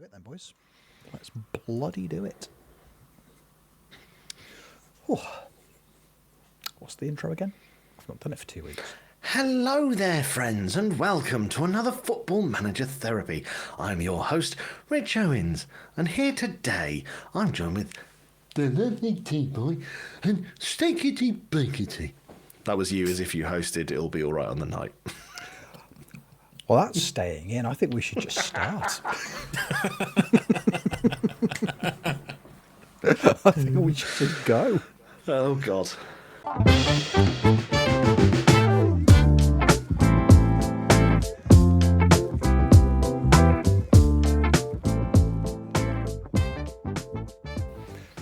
do it then, boys. Let's bloody do it. Oh. What's the intro again? I've not done it for 2 weeks. Hello there, friends, and welcome to another Football Manager Therapy. I'm your host, Rich Owens, and here today I'm joined with the lovely T-Boy and Steakity Bakety. That was you, as if you hosted It'll Be Alright on the Night. Well, that's staying in. I think we should just start. I think we should just go. Oh, God.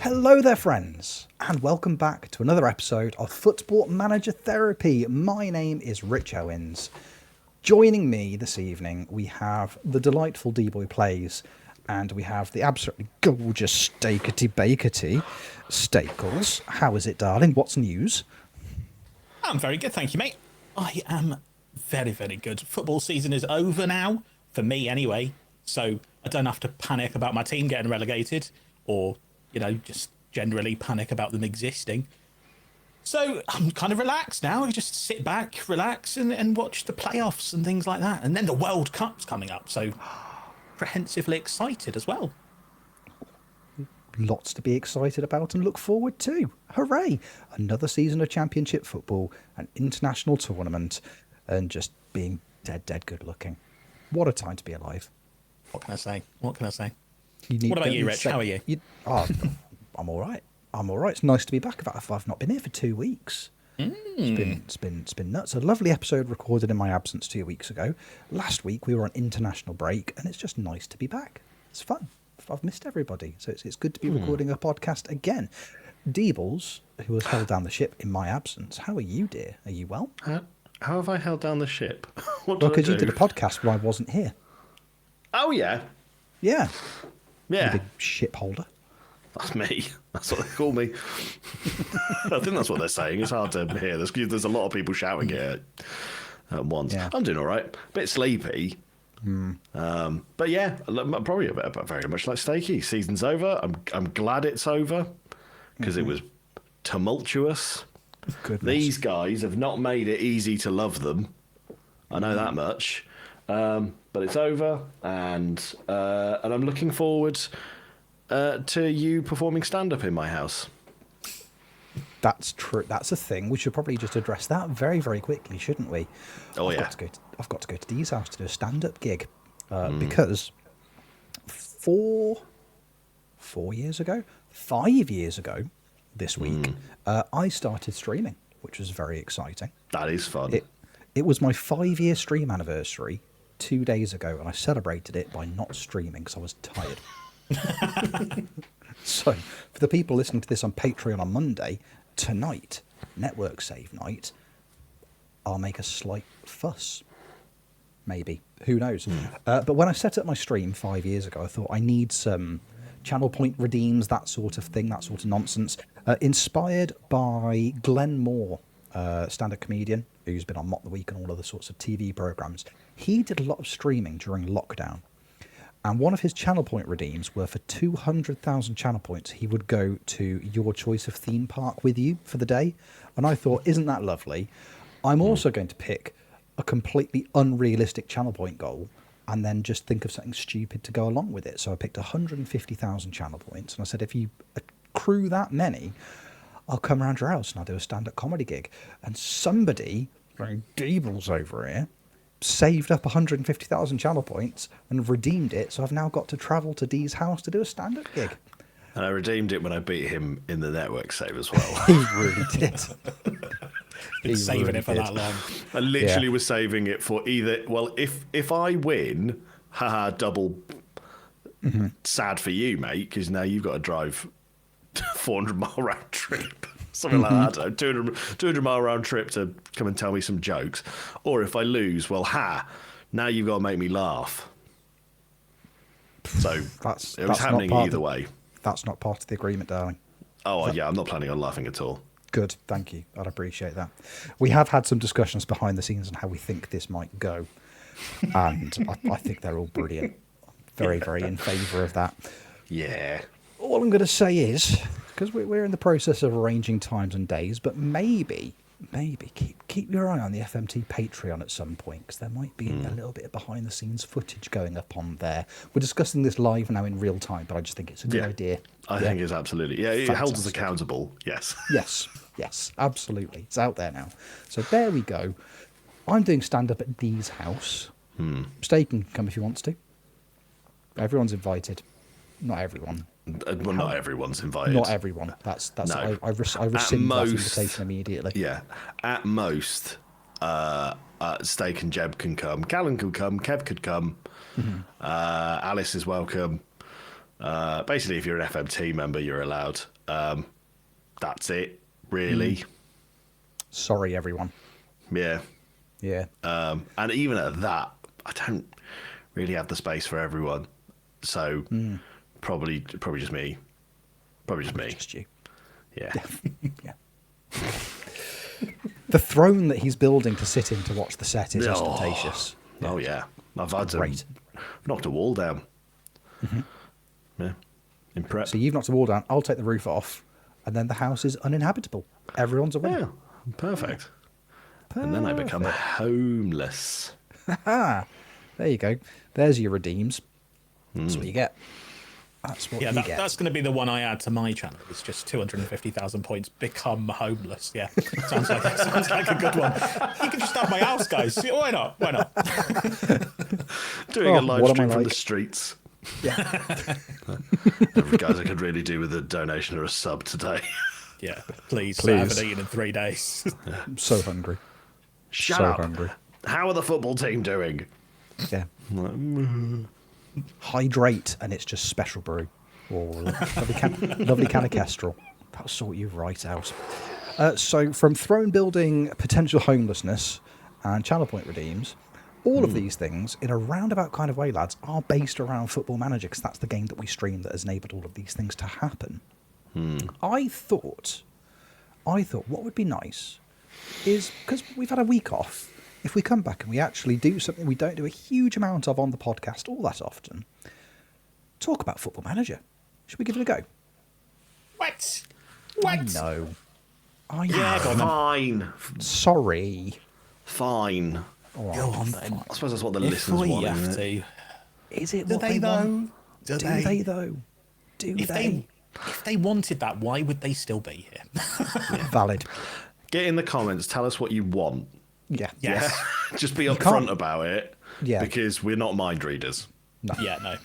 Hello there, friends, and welcome back to another episode of Football Manager Therapy. My name is Rich Owens. Joining me this evening, we have the delightful D-Boy Plays, and we have the absolutely gorgeous Steakity Bakety. Steakles, how is it, darling? What's news? I'm very good, thank you, mate. I am very, very good. Football season is over now, for me anyway, so I don't have to panic about my team getting relegated, or, you know, just generally panic about them existing. So I'm kind of relaxed now. I just sit back, relax, and watch the playoffs and things like that. And then the World Cup's coming up, so comprehensively excited as well. Lots to be excited about and look forward to. Hooray! Another season of Championship football, an international tournament, and just being dead good looking. What a time to be alive. What can I say? What can I say? What about you, Rich? How are you? I'm all right. I'm all right. It's nice to be back. I've not been here for 2 weeks. It's been nuts. A lovely episode recorded in my absence 2 weeks ago. Last week we were on international break, and it's just nice to be back. It's fun. I've missed everybody, so it's good to be recording a podcast again. Deebles, who has held down the ship in my absence, how are you, dear? Are you well? How have I held down the ship? What Well, did I because do? you did a podcast when I wasn't here. Oh, yeah. Yeah. Yeah. You big ship holder. That's me. That's what they call me. I think that's what they're saying. It's hard to hear. There's a lot of people shouting it at once. Yeah. I'm doing all right. A bit sleepy. But yeah, probably very much like Steaky. Season's over. I'm glad it's over because it was tumultuous. Goodness. These guys have not made it easy to love them. I know that much. But it's over, and I'm looking forward to you performing stand-up in my house. That's true. That's a thing. We should probably just address that very, very quickly, shouldn't we? Oh, I've got to go to Dee's house to do a stand-up gig because 5 years ago this week, I started streaming, which was very exciting. That is fun. It was my 5-year stream anniversary 2 days ago, and I celebrated it by not streaming because I was tired. So, for the people listening to this on Patreon on Monday, tonight, network save night, I'll make a slight fuss. Maybe. Who knows? But when I set up my stream 5 years ago, I thought I need some channel point redeems, that sort of thing, that sort of nonsense. Inspired by Glenn Moore, stand-up comedian, who's been on Mock the Week and all other sorts of TV programs. He did a lot of streaming during lockdown. And one of his channel point redeems were for 200,000 channel points. He would go to your choice of theme park with you for the day. And I thought, isn't that lovely? I'm also going to pick a completely unrealistic channel point goal and then just think of something stupid to go along with it. So I picked 150,000 channel points. And I said, if you accrue that many, I'll come around your house and I'll do a stand-up comedy gig. And somebody, like Deebles over here, saved up 150,000 channel points and redeemed it, so I've now got to travel to Dee's house to do a stand-up gig. And I redeemed it when I beat him in the network save as well. He really did. Been saving it for that long. I literally was saving it for either, well, if I win, haha, double sad for you, mate, because now you've got to drive 400-mile round trip. Something like that. 200 mile round trip to come and tell me some jokes. Or if I lose, well, now you've got to make me laugh. So it was happening either way. That's not part of the agreement, darling. Oh, yeah, I'm not planning on laughing at all. Good, thank you. I'd appreciate that. We have had some discussions behind the scenes on how we think this might go. And I think they're all brilliant. very, very in favour of that. Yeah. All I'm going to say is, because we're in the process of arranging times and days, but maybe keep your eye on the FMT Patreon at some point, because there might be a little bit of behind the scenes footage going up on there. We're discussing this live now in real time, but I just think it's a good idea. I think it's absolutely. Yeah, it holds us Fantastic. accountable. Yes. Yes, absolutely. It's out there now. So there we go. I'm doing stand-up at Dee's house. Steak can come if he wants to. Everyone's invited. Not everyone. Well, not everyone's invited. Not everyone. That's. No. I rescind that invitation immediately. Yeah. At most, Steak and Jeb can come. Callan could come. Kev could come. Alice is welcome. Basically, if you're an FMT member, you're allowed. That's it, really. Sorry, everyone. Yeah. Yeah. And even at that, I don't really have the space for everyone. So probably just me. Probably just me. Just you. Yeah. Yeah. The throne that he's building to sit in to watch the set is ostentatious. Oh yeah. I've had Great. knocked a wall down. Yeah. In prep. So you've knocked the wall down. I'll take the roof off, and then the house is uninhabitable. Everyone's a winner. Yeah. Perfect. And then I become homeless. There you go. There's your redeems. That's what you get. That's what you get. That's going to be the one I add to my channel. It's just 250,000 points. Become homeless. Yeah, sounds like a good one. You can just have my house, guys. Why not? Why not? Doing a live what am stream I from like? the streets. Yeah. Guys, I could really do with a donation or a sub today. Yeah, please. Please. I haven't eaten in 3 days. I'm so hungry. Shut So up. hungry. How are the football team doing? Yeah. Hydrate, and it's just special brew. Or lovely can of Kestrel. That'll sort you right out. So from throne building, potential homelessness, and channel point redeems, all of these things, in a roundabout kind of way, lads, are based around Football Manager, because that's the game that we stream that has enabled all of these things to happen. I thought what would be nice is, because we've had a week off, if we come back and we actually do something we don't do a huge amount of on the podcast all that often, talk about Football Manager. Should we give it a go? What? I know. Yeah, go on then. Fine. Sorry. Fine. All right. Go on then. I suppose that's what the If listeners we want, have isn't it? to. Is it Do what they want? though? Do they though? Do If they? they wanted that, why would they still be here? Valid. Get in the comments. Tell us what you want. Yeah. Yes. Just be can't- upfront about it. Yeah. Because we're not mind readers. Yeah, no.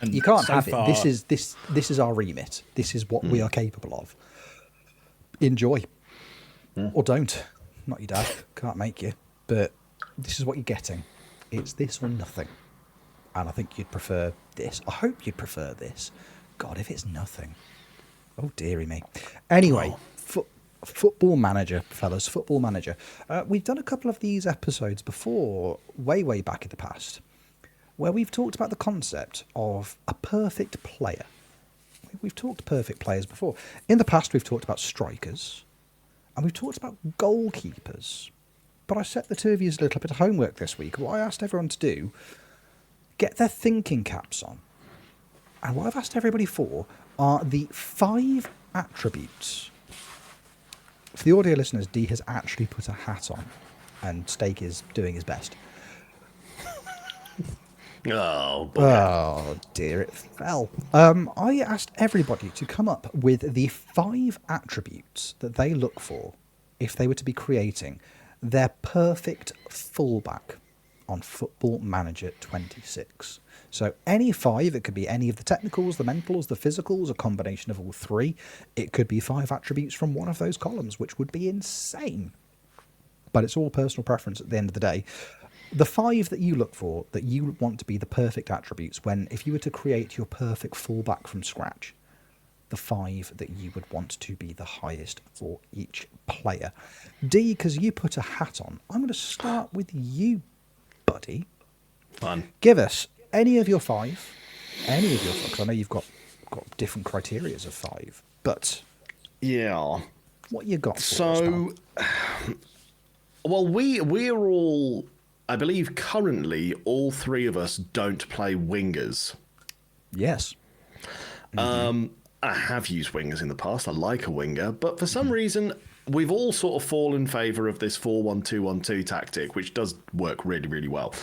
And You can't so have far, it. This is our remit. This is what we are capable of. Enjoy. Or don't. Not your dad. Can't make you. But this is what you're getting. It's this or nothing. And I think you'd prefer this. I hope you'd prefer this. God, if it's nothing. Oh, dearie me. Anyway, Football Manager, fellas. Football Manager. We've done a couple of these episodes before, way back in the past, where we've talked about the concept of a perfect player. We've talked perfect players before. In the past, we've talked about strikers, and we've talked about goalkeepers. But I set the two of you a little bit of homework this week. What I asked everyone to do, get their thinking caps on. And what I've asked everybody for are the 5 attributes. For the audio listeners, Dee has actually put a hat on, and Steak is doing his best. Oh, boy. Oh dear, it fell. I asked everybody to come up with the 5 attributes that they look for if they were to be creating their perfect fullback on Football Manager 26. So any 5, it could be any of the technicals, the mentals, the physicals, a combination of all 3. It could be 5 attributes from one of those columns, which would be insane. But it's all personal preference at the end of the day. The 5 that you look for, that you want to be the perfect attributes when, if you were to create your perfect fullback from scratch, the 5 that you would want to be the highest for each player. D, because you put a hat on, I'm going to start with you, buddy. Fun. Give us any of your 5, because I know you've got different criterias of 5, but Yeah. what you got for us, So, well, we're all, I believe currently all 3 of us don't play wingers. Yes. I have used wingers in the past. I like a winger, but for some reason, we've all sort of fallen in favour of this 4-1-2-1-2 tactic, which does work really, really well.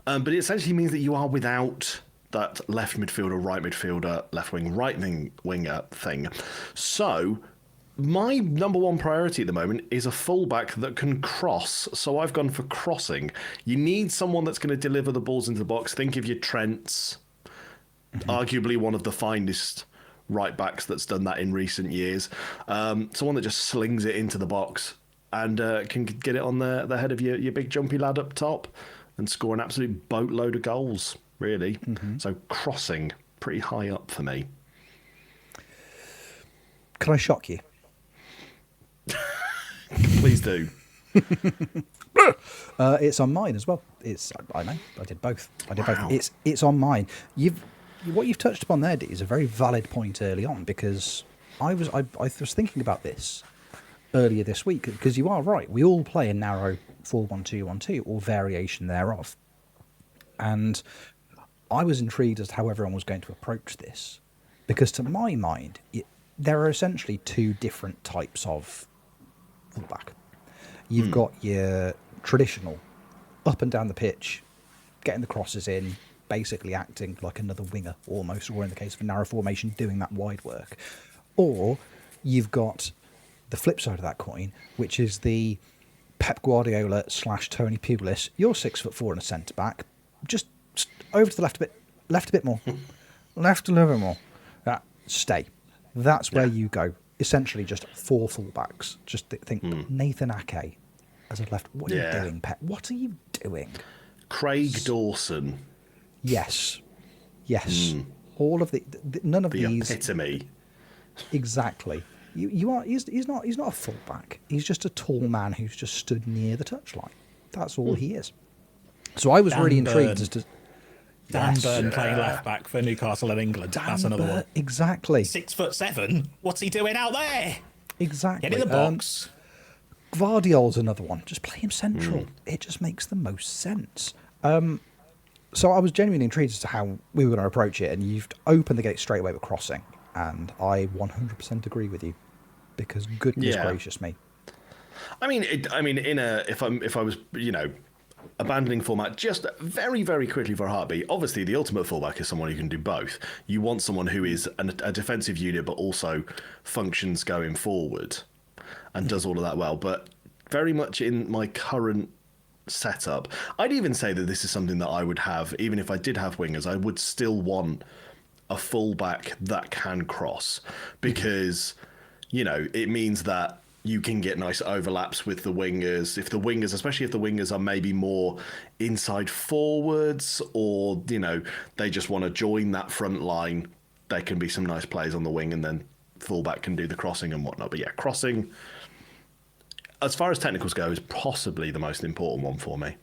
But it essentially means that you are without that left midfielder, right midfielder, left wing, right wing winger thing. So my number one priority at the moment is a fullback that can cross. So I've gone for crossing. You need someone that's going to deliver the balls into the box. Think of your Trents, arguably one of the finest right backs that's done that in recent years. Someone that just slings it into the box and can get it on the head of your big jumpy lad up top and score an absolute boatload of goals, really. So crossing, pretty high up for me. Can I shock you? Please do. It's on mine as well. I know. I did both. Wow. It's on mine. What you've touched upon there, Dee, is a very valid point early on, because I was thinking about this earlier this week, because you are right. We all play a narrow 4-1-2-1-2 or variation thereof, and I was intrigued as to how everyone was going to approach this, because to my mind, there are essentially two different types of fullback. You've got your traditional up and down the pitch, getting the crosses in, basically acting like another winger almost, or in the case of a narrow formation, doing that wide work. Or you've got the flip side of that coin, which is the Pep Guardiola / Tony Pulis. You're 6'4" and a centre back. Just over to the left a bit more, left a little bit more. Stay. That's where you go. Essentially, just 4 fullbacks. Just think Nathan Ake as a left. What are you doing, Pep? What are you doing? Craig Dawson. Yes. All of none of The these. epitome. Exactly. He's not a fullback. He's just a tall man who's just stood near the touchline. That's all he is. So I was really intrigued as to Dan Burn playing left back for Newcastle and England. That's another one. Exactly. 6'7". What's he doing out there? Exactly. Get in the box. Gvardiol's another one. Just play him central. It just makes the most sense. So I was genuinely intrigued as to how we were going to approach it, and you've opened the gate straight away with crossing, and I 100% agree with you, because goodness gracious me. If I was, abandoning format just very, very quickly for a heartbeat, obviously the ultimate fullback is someone who can do both. You want someone who is a defensive unit but also functions going forward and does all of that well. But very much in my current setup, I'd even say that this is something that I would have, even if I did have wingers, I would still want a fullback that can cross, because, it means that you can get nice overlaps with the wingers. Especially if the wingers are maybe more inside forwards, or, they just want to join that front line, there can be some nice plays on the wing, and then fullback can do the crossing and whatnot. But yeah, crossing, as far as technicals go, is possibly the most important one for me.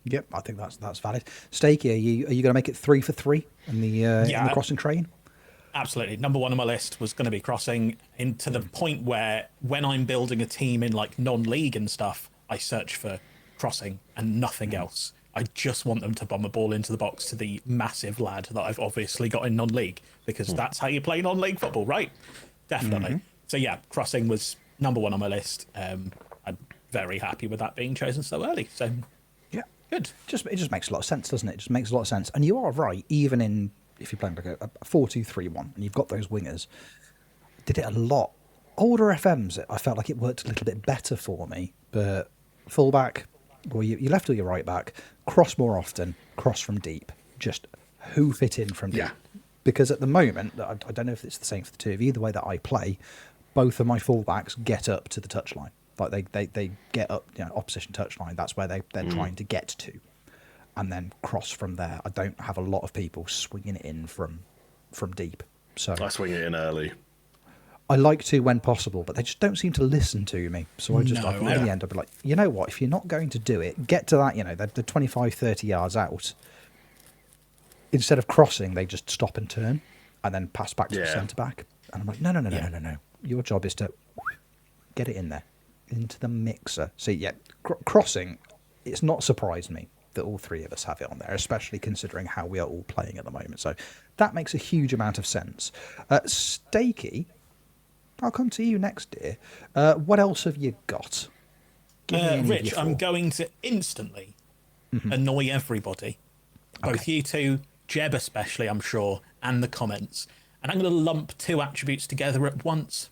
Yep, I think that's valid. Stakey, are you going to make it 3 for 3 in the crossing train? Absolutely. Number one on my list was going to be crossing, into the point where when I'm building a team in like non-league and stuff, I search for crossing and nothing else. I just want them to bomb a ball into the box to the massive lad that I've obviously got in non-league, because that's how you play non-league football, right? Definitely. So yeah, crossing was number one on my list. I'm very happy with that being chosen so early. So yeah, good. It just makes a lot of sense, doesn't it? It just makes a lot of sense. And you are right, even if you're playing like a 4-2-3-1 and you've got those wingers, did it a lot. Older FMs, I felt like it worked a little bit better for me, but fullback, or you left or your right back, cross more often, cross from deep, just hoof it in from deep. Yeah. Because at the moment, I don't know if it's the same for the two of you, the way that I play, both of my fullbacks get up to the touchline. Like they get up, opposition touchline. That's where they're trying to get to, and then cross from there. I don't have a lot of people swinging it in from deep. So I swing it in early. I like to when possible, but they just don't seem to listen to me. So in the end, I'd be like, you know what? If you're not going to do it, get to that, the 25, 30 yards out. Instead of crossing, they just stop and turn and then pass back to the centre back. And I'm like, no. Your job is to get it in there, into the mixer. See, crossing, it's not surprised me. that all three of us have it on there, especially considering how we are all playing at the moment. So that makes a huge amount of sense. Stakey, I'll come to you next, dear. What else have you got? Give me any of Rich, your I'm four. going to instantly annoy everybody. Both you two, Jeb especially, I'm sure, and the comments. And I'm going to lump two attributes together at once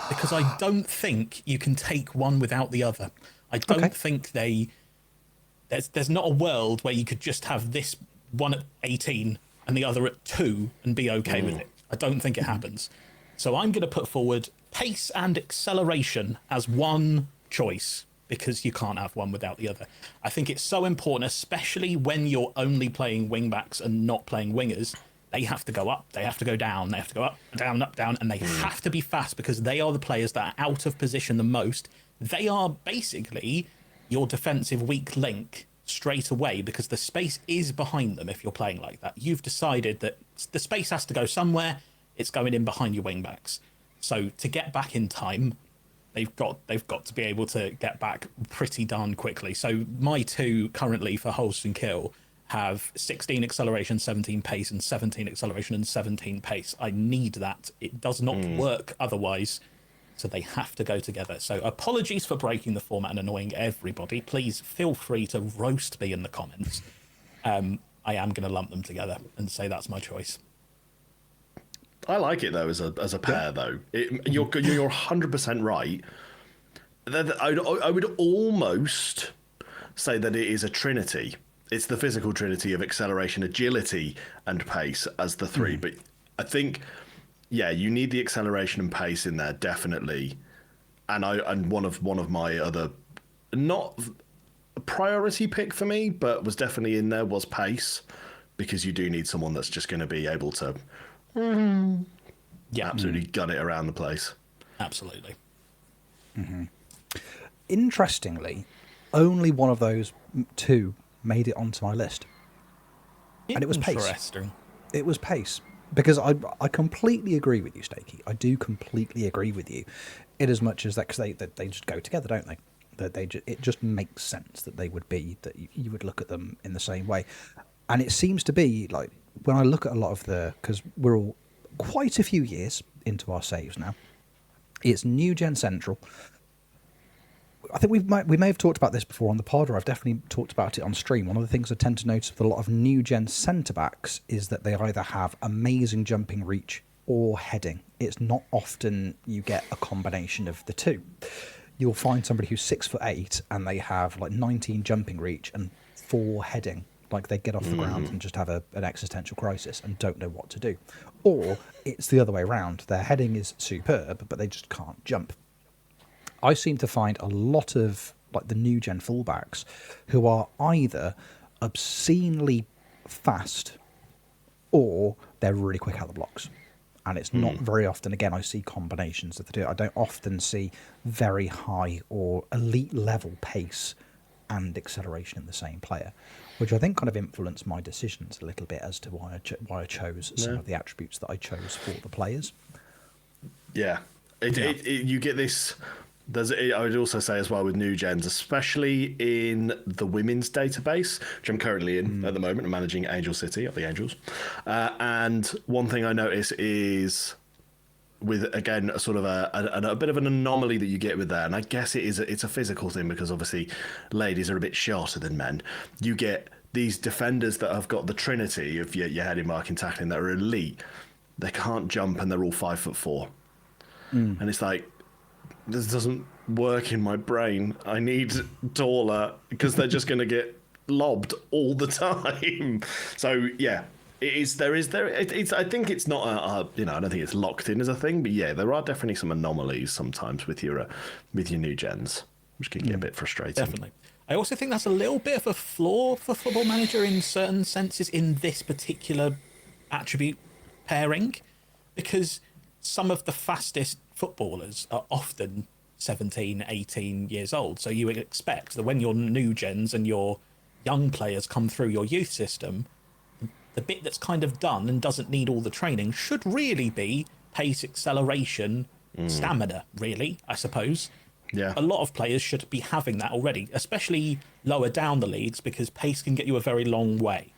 because I don't think you can take one without the other. I don't think there's not a world where you could just have this one at 18 and the other at 2 and be okay with it. I don't think it happens. So I'm going to put forward pace and acceleration as one choice because you can't have one without the other. I think it's so important, especially when you're only playing wingbacks and not playing wingers. They have to go up, they have to go down, they have to go up, down, and they have to be fast because they are the players that are out of position the most. They are basically your defensive weak link straight away because the space is behind them if you're playing like that. You've decided that the space has to go somewhere, it's going in behind your wingbacks. So to get back in time, they've got to be able to get back pretty darn quickly. So my two currently for Holst and Kill have 16 acceleration, 17 pace, and 17 acceleration and 17 pace. I need that. It does not work otherwise. So they have to go together. So apologies for breaking the format and annoying everybody. Please feel free to roast me in the comments. I am going to lump them together and say that's my choice. I like it though as a pair though. You're 100% right. I would almost say that it is a trinity. It's the physical trinity of acceleration, agility, and pace as the three. But I think, yeah, you need the acceleration and pace in there definitely. And one of my other, not a priority pick for me, but was definitely in there was pace, because you do need someone that's just going to be able to absolutely gun it around the place. Absolutely. Interestingly, only one of those two made it onto my list. And it was pace. Interesting. It was pace. Because I completely agree with you, Stakey. I do completely agree with you. In as much as that, because they just go together, don't they? It just makes sense that they would be, that you would look at them in the same way. And it seems to be, like, when I look at a lot of because we're all quite a few years into our saves now, it's New Gen Central. I think we may have talked about this before on the pod, or I've definitely talked about it on stream. One of the things I tend to notice with a lot of new gen centre-backs is that they either have amazing jumping reach or heading. It's not often you get a combination of the two. You'll find somebody who's 6'8" and they have like 19 jumping reach and 4 heading. Like they get off the ground and just have an existential crisis and don't know what to do. Or it's the other way around. Their heading is superb, but they just can't jump. I seem to find a lot of like the new gen fullbacks who are either obscenely fast or they're really quick out the blocks. And it's not very often, again, I see combinations of the two. I don't often see very high or elite level pace and acceleration in the same player, which I think kind of influenced my decisions a little bit as to why I chose some of the attributes that I chose for the players. Yeah, you get this. I would also say as well with new gens, especially in the women's database, which I'm currently in at the moment. I'm managing Angel City of the Angels. And one thing I notice is with, again, a sort of a bit of an anomaly that you get with that. And I guess it's a physical thing because obviously ladies are a bit shorter than men. You get these defenders that have got the trinity of your heading, marking, tackling that are elite. They can't jump and they're all 5'4". And it's like, this doesn't work in my brain. I need taller because they're just going to get lobbed all the time. So yeah, it is. I think it's not I don't think it's locked in as a thing, but yeah, there are definitely some anomalies sometimes with your new gens, which can get a bit frustrating. Definitely. I also think that's a little bit of a flaw for Football Manager in certain senses in this particular attribute pairing, because some of the fastest footballers are often 17, 18 years old. So you would expect that when your new gens and your young players come through your youth system, the bit that's kind of done and doesn't need all the training should really be pace, acceleration, stamina, really, I suppose. Yeah. A lot of players should be having that already, especially lower down the leagues, because pace can get you a very long way.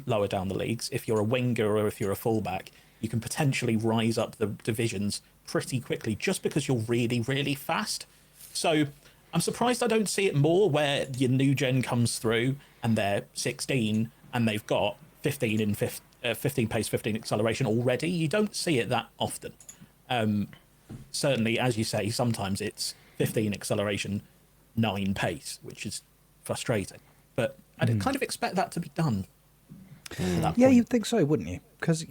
Lower down the leagues, if you're a winger or if you're a fullback, you can potentially rise up the divisions pretty quickly just because you're really, really fast. So I'm surprised I don't see it more where your new gen comes through and they're 16 and they've got 15 in 15 pace, 15 acceleration already. You don't see it that often. Certainly, as you say, sometimes it's 15 acceleration, 9 pace, which is frustrating. But I'd kind of expect that to be done. Yeah, you'd think so, wouldn't you? Because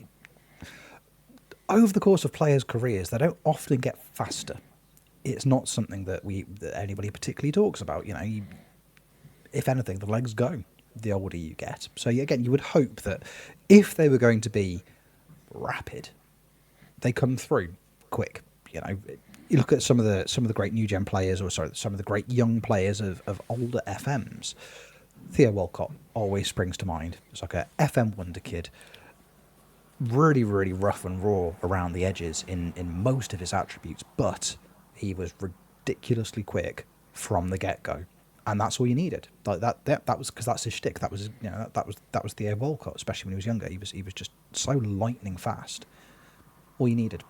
over the course of players' careers, they don't often get faster. It's not something that anybody particularly talks about. If anything, the legs go the older you get. So again, you would hope that if they were going to be rapid, they come through quick. You look at some of the great new gen players, or sorry, some of the great young players of older FMs. Theo Walcott always springs to mind. It's like a FM wonder kid. Really, really rough and raw around the edges in most of his attributes, but he was ridiculously quick from the get-go, and that's all you needed. Like that was because that's his shtick. That was that was Theo Walcott, especially when he was younger. He was just so lightning fast. All you needed.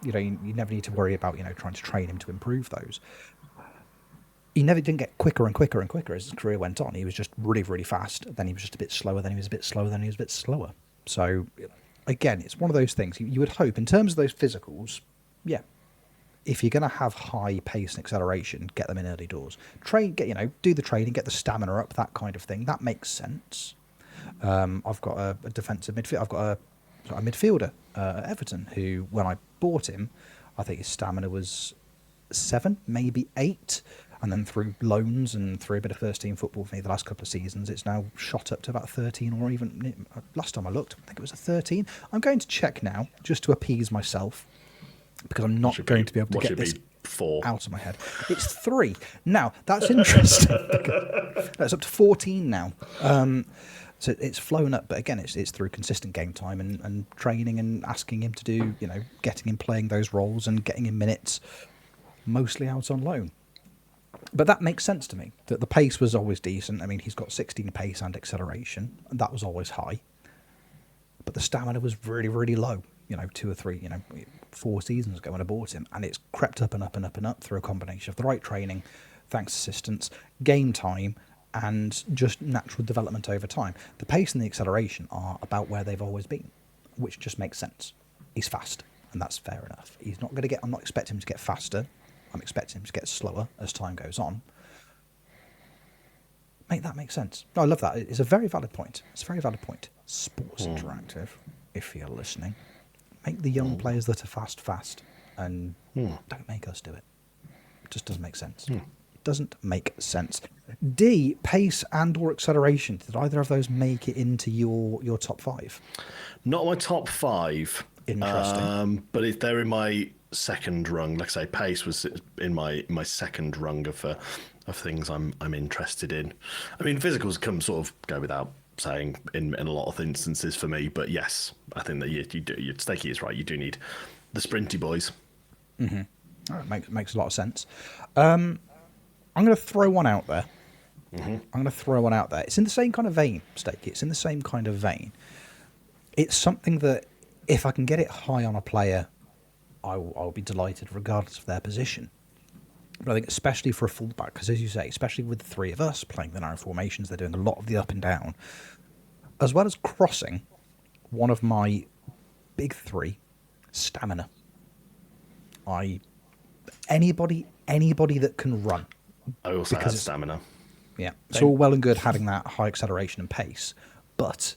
You never need to worry about trying to train him to improve those. He never didn't get quicker and quicker and quicker as his career went on. He was just really, really fast. Then he was just a bit slower. Then he was a bit slower. Then he was a bit slower. So, again, it's one of those things. You would hope, in terms of those physicals, yeah, if you're going to have high pace and acceleration, get them in early doors. Do the training, get the stamina up, that kind of thing. That makes sense. I've got a defensive midfield. I've got a midfielder at Everton who, when I bought him, I think his stamina was 7, maybe 8. And then through loans and through a bit of first team football for me the last couple of seasons, it's now shot up to about 13, or even last time I looked, I think it was a 13. I'm going to check now just to appease myself, because I'm not going to be able to get this 4 out of my head. It's 3. Now, that's interesting. It's up to 14 now. So it's flown up, but again, it's through consistent game time and training and asking him to do, getting him playing those roles and getting him minutes, mostly out on loan. But that makes sense to me, that the pace was always decent. I mean, he's got 16 pace and acceleration, and that was always high. But the stamina was really, really low, 2 or 3, 4 seasons ago when I bought him. And it's crept up and up and up and up through a combination of the right training, thanks to assistance, game time, and just natural development over time. The pace and the acceleration are about where they've always been, which just makes sense. He's fast, and that's fair enough. I'm not expecting him to get faster. I'm expecting him to get slower as time goes on. Mate, that makes sense. No, I love that. It's a very valid point. Sports Interactive, if you're listening, make the young players that are fast, and don't make us do it. It just doesn't make sense. Doesn't make sense. D, pace and or acceleration. Did either of those make it into your top 5? Not my top 5. Interesting. But if they're in my second rung, like I say, pace was in my second rung of things I'm interested in. I mean, physicals can sort of go without saying in a lot of instances for me, but yes, I think that you do. Stakey is right. You do need the sprinty boys. Mm-hmm. Oh, it makes a lot of sense. I'm going to throw one out there. It's in the same kind of vein, Stakey. It's in the same kind of vein. It's something that if I can get it high on a player, I'll be delighted regardless of their position. But I think especially for a fullback, because as you say, especially with the 3 of us playing the narrow formations, they're doing a lot of the up and down. As well as crossing, one of my big 3, stamina. Anybody that can run. I also have stamina. Yeah, it's all well and good having that high acceleration and pace, but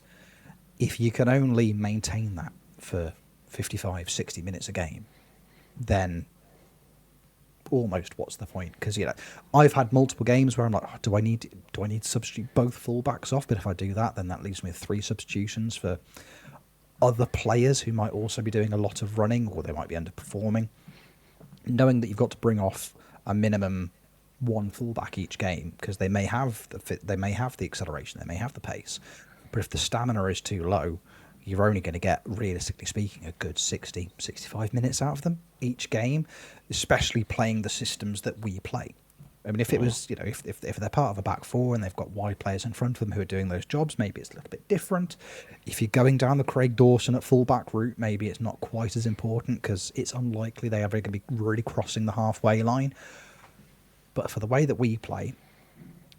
if you can only maintain that for 55, 60 minutes a game, then almost what's the point? Because I've had multiple games where I'm like, do I need to substitute both fullbacks off? But if I do that, then that leaves me with 3 substitutions for other players who might also be doing a lot of running, or they might be underperforming. Knowing that you've got to bring off a minimum 1 fullback each game, because they may have the acceleration, they may have the pace, but if the stamina is too low, you're only going to get, realistically speaking, a good 60, 65 minutes out of them each game, especially playing the systems that we play. I mean, if it was, if they're part of a back four and they've got wide players in front of them who are doing those jobs, maybe it's a little bit different. If you're going down the Craig Dawson at fullback route, maybe it's not quite as important because it's unlikely they're ever going to be really crossing the halfway line. But for the way that we play,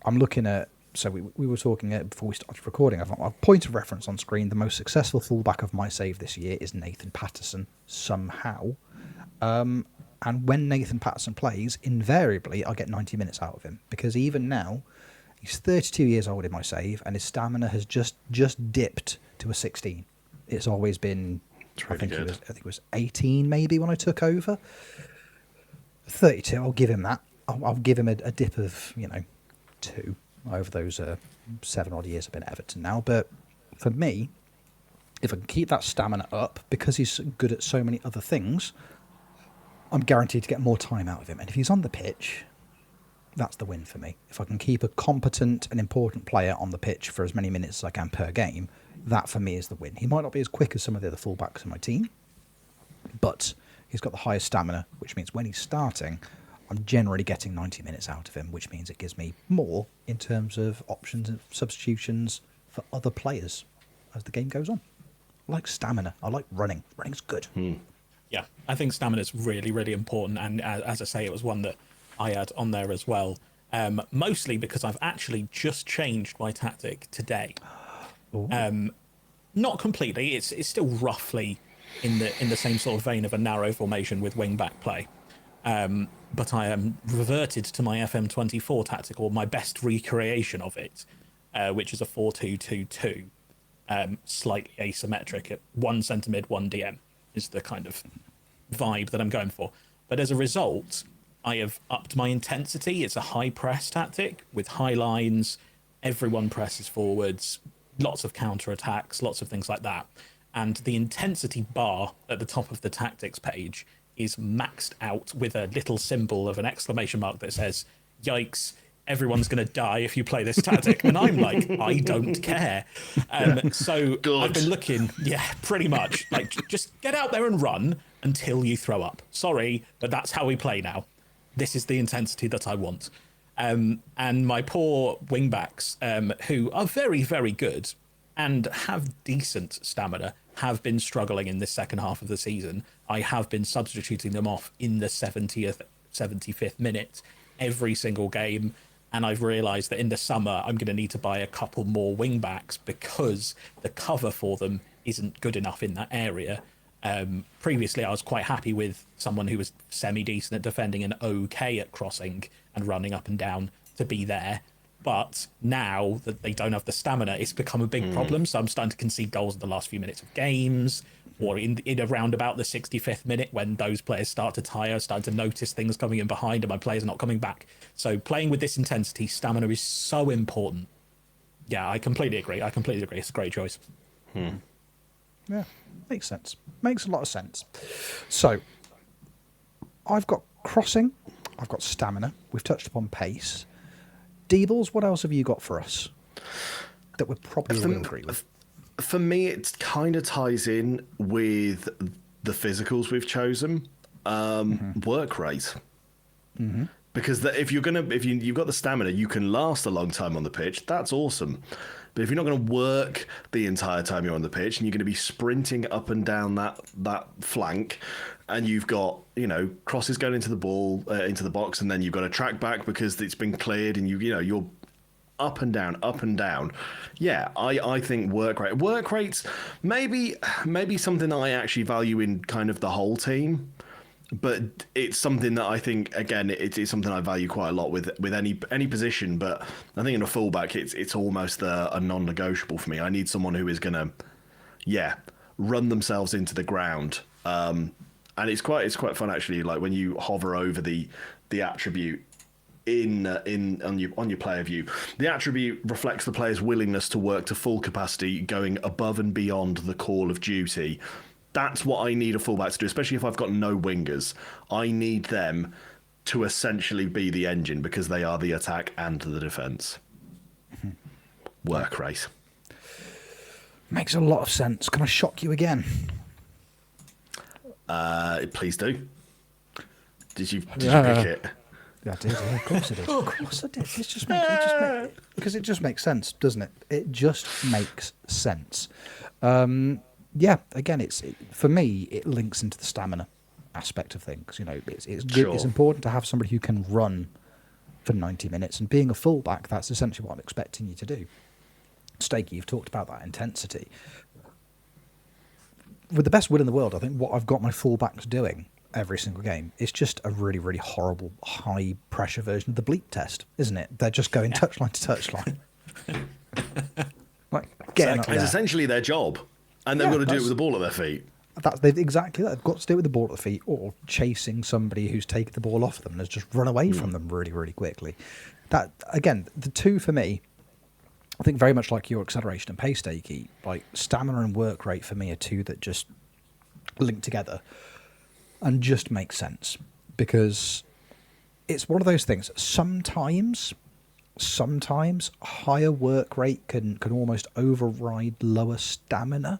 I'm looking at, so we were talking before we started recording, I've got a point of reference on screen. The most successful fullback of my save this year is Nathan Patterson, somehow. And when Nathan Patterson plays, invariably I get 90 minutes out of him, because even now, he's 32 years old in my save, and his stamina has just dipped to a 16. It's always been, I think it was 18 maybe when I took over. 32, I'll give him that. I'll give him a dip of 2 over those 7 odd years I've been at Everton now. But for me, if I can keep that stamina up, because he's good at so many other things, I'm guaranteed to get more time out of him. And if he's on the pitch, that's the win for me. If I can keep a competent and important player on the pitch for as many minutes as I can per game, that for me is the win. He might not be as quick as some of the other fullbacks in my team, but he's got the highest stamina, which means when he's starting, I'm generally getting 90 minutes out of him, which means it gives me more in terms of options and substitutions for other players as the game goes on. I like stamina. I like running. Running's good. Yeah, I think stamina is really, really important. And as I say, it was one that I had on there as well. Mostly because I've actually just changed my tactic today. Not completely. It's still roughly in the same sort of vein of a narrow formation with wing-back play. But I am reverted to my FM24 tactic, or my best recreation of it, which is a 4-2-2-2, slightly asymmetric at 1 centre mid, 1 DM. Is the kind of vibe that I'm going for. But as a result, I have upped my intensity. It's a high press tactic with high lines. Everyone presses forwards, lots of counter attacks, lots of things like that. And the intensity bar at the top of the tactics page is maxed out with a little symbol of an exclamation mark that says, "Yikes, everyone's going to die if you play this tactic." And I'm like, I don't care. So Good. I've been looking, pretty much. Like, just get out there and run until you throw up. Sorry, but that's how we play now. This is the intensity that I want. And my poor wingbacks, who are very, very good and have decent stamina, have been struggling in this second half of the season. I have been substituting them off in the 70th, 75th minute every single game. And I've realised that in the summer, I'm going to need to buy a couple more wing-backs because the cover for them isn't good enough in that area. Previously, I was quite happy with someone who was semi-decent at defending and okay at crossing and running up and down to be there. But now that they don't have the stamina, it's become a big problem. So I'm starting to concede goals in the last few minutes of games, or in around about the 65th minute when those players start to tire, starting to notice things coming in behind and my players are not coming back. So playing with this intensity, stamina is so important. Yeah, I completely agree. It's a great choice. Yeah, makes sense. Makes a lot of sense. So, I've got crossing, I've got stamina, we've touched upon pace. Deebles, what else have you got for us that we're probably going to agree with? For me, it kind of ties in with the physicals we've chosen. Work rate. Because if you've got the stamina, you can last a long time on the pitch. That's awesome. But if you're not going to work the entire time you're on the pitch, and you're going to be sprinting up and down that flank, and you've got crosses going into the ball into the box, and then you've got to track back because it's been cleared, and you're up and down. Yeah, I think work rates maybe something that I actually value in kind of the whole team. But it's something that I think, again, it's something I value quite a lot with any position. But I think in a fullback, it's almost a non-negotiable for me. I need someone who is going to, run themselves into the ground. And it's quite fun actually. Like when you hover over the attribute on your player view, the attribute reflects the player's willingness to work to full capacity, going above and beyond the call of duty. That's what I need a fullback to do, especially if I've got no wingers. I need them to essentially be the engine because they are the attack and the defence. Work rate. Makes a lot of sense. Can I shock you again? Please do. Did you pick it? Yeah, I did. Yeah, of course I did. Of course I did. Because it just makes sense, doesn't it? It just makes sense. Yeah. Again, for me, it links into the stamina aspect of things. You know, it's good. Sure. It's important to have somebody who can run for 90 minutes, and being a fullback, that's essentially what I'm expecting you to do. Stakey, you've talked about that intensity. With the best will in the world, I think what I've got my fullbacks doing every single game is just a really, really horrible, high-pressure version of the bleep test, isn't it? They're just going touchline to touchline. Like, getting up It's there. essentially their job, and they've got to do it with the ball at their feet. Exactly that. They've got to do it with the ball at the feet, or chasing somebody who's taken the ball off them and has just run away from them really, really quickly. That, again, the two for me, I think very much like your acceleration and pace, Stakey, like stamina and work rate for me are two that just link together and just make sense, because it's one of those things. Sometimes higher work rate can almost override lower stamina.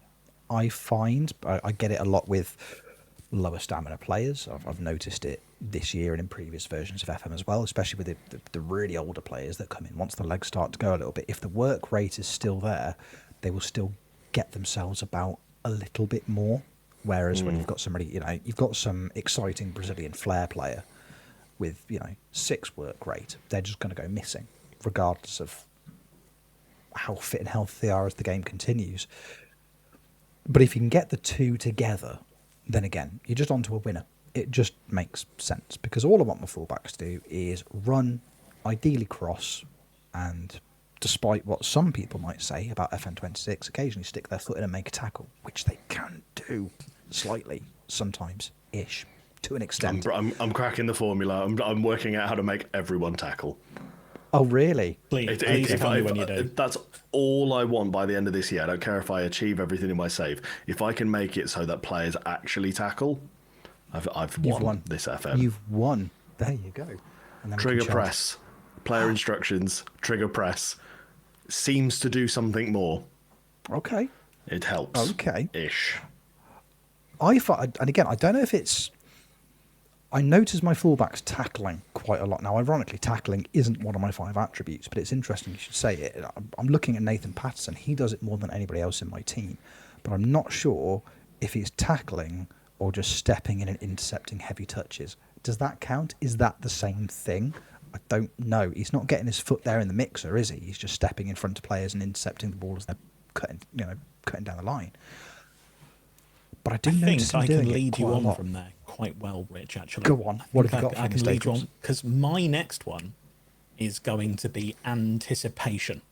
I find I get it a lot with lower stamina players. I've noticed it this year and in previous versions of FM as well, especially with the really older players that come in. Once the legs start to go a little bit, if the work rate is still there, they will still get themselves about a little bit more. Whereas when you've got somebody, you've got some exciting Brazilian flair player with, 6 work rate, they're just going to go missing, regardless of how fit and healthy they are as the game continues. But if you can get the two together, then again, you're just onto a winner. It just makes sense, because all I want my fullbacks to do is run, ideally cross, and despite what some people might say about FM26, occasionally stick their foot in and make a tackle, which they can do slightly, sometimes-ish, to an extent. I'm cracking the formula. I'm working out how to make everyone tackle. Oh, really? Please tell me when you do. That's all I want by the end of this year. I don't care if I achieve everything in my save. If I can make it so that players actually tackle, I've won this FM. You've won. There you go. And then Trigger press, player instructions, trigger press seems to do something more. Okay. It helps. Okay. Ish. And again, I don't know if it's... I notice my fullbacks tackling quite a lot. Now, ironically, tackling isn't one of my 5 attributes, but it's interesting you should say it. I'm looking at Nathan Patterson. He does it more than anybody else in my team, but I'm not sure if he's tackling or just stepping in and intercepting heavy touches. Does that count? Is that the same thing? I don't know. He's not getting his foot there in the mixer, is he? He's just stepping in front of players and intercepting the ball as they're cutting down the line. But I do notice him doing it quite a lot. I think I can lead you on from there quite well, Rich, actually. Go on. What have you got for me, I can lead you Staples? on, because my next one is going to be anticipation,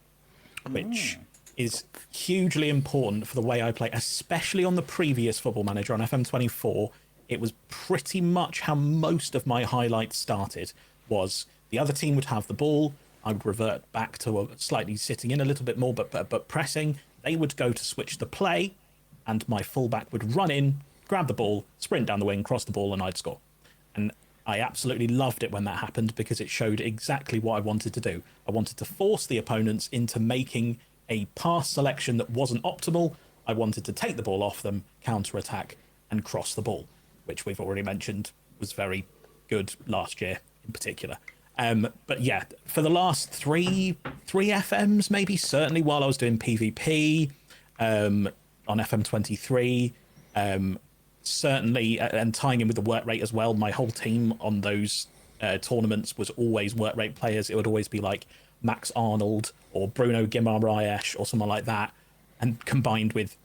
which is hugely important for the way I play, especially on the previous Football Manager on FM24. It was pretty much how most of my highlights started, was the other team would have the ball, I would revert back to a slightly sitting in a little bit more, but pressing. They would go to switch the play, and my fullback would run in, grab the ball, sprint down the wing, cross the ball, and I'd score. And I absolutely loved it when that happened, because it showed exactly what I wanted to do. I wanted to force the opponents into making a pass selection that wasn't optimal. I wanted to take the ball off them, counter-attack, and cross the ball, which we've already mentioned was very good last year in particular. But yeah, for the last three FMs, maybe, certainly while I was doing PvP on FM23, certainly, and tying in with the work rate as well, my whole team on those tournaments was always work rate players. It would always be like Max Arnold or Bruno Guimaraes or someone like that, and combined with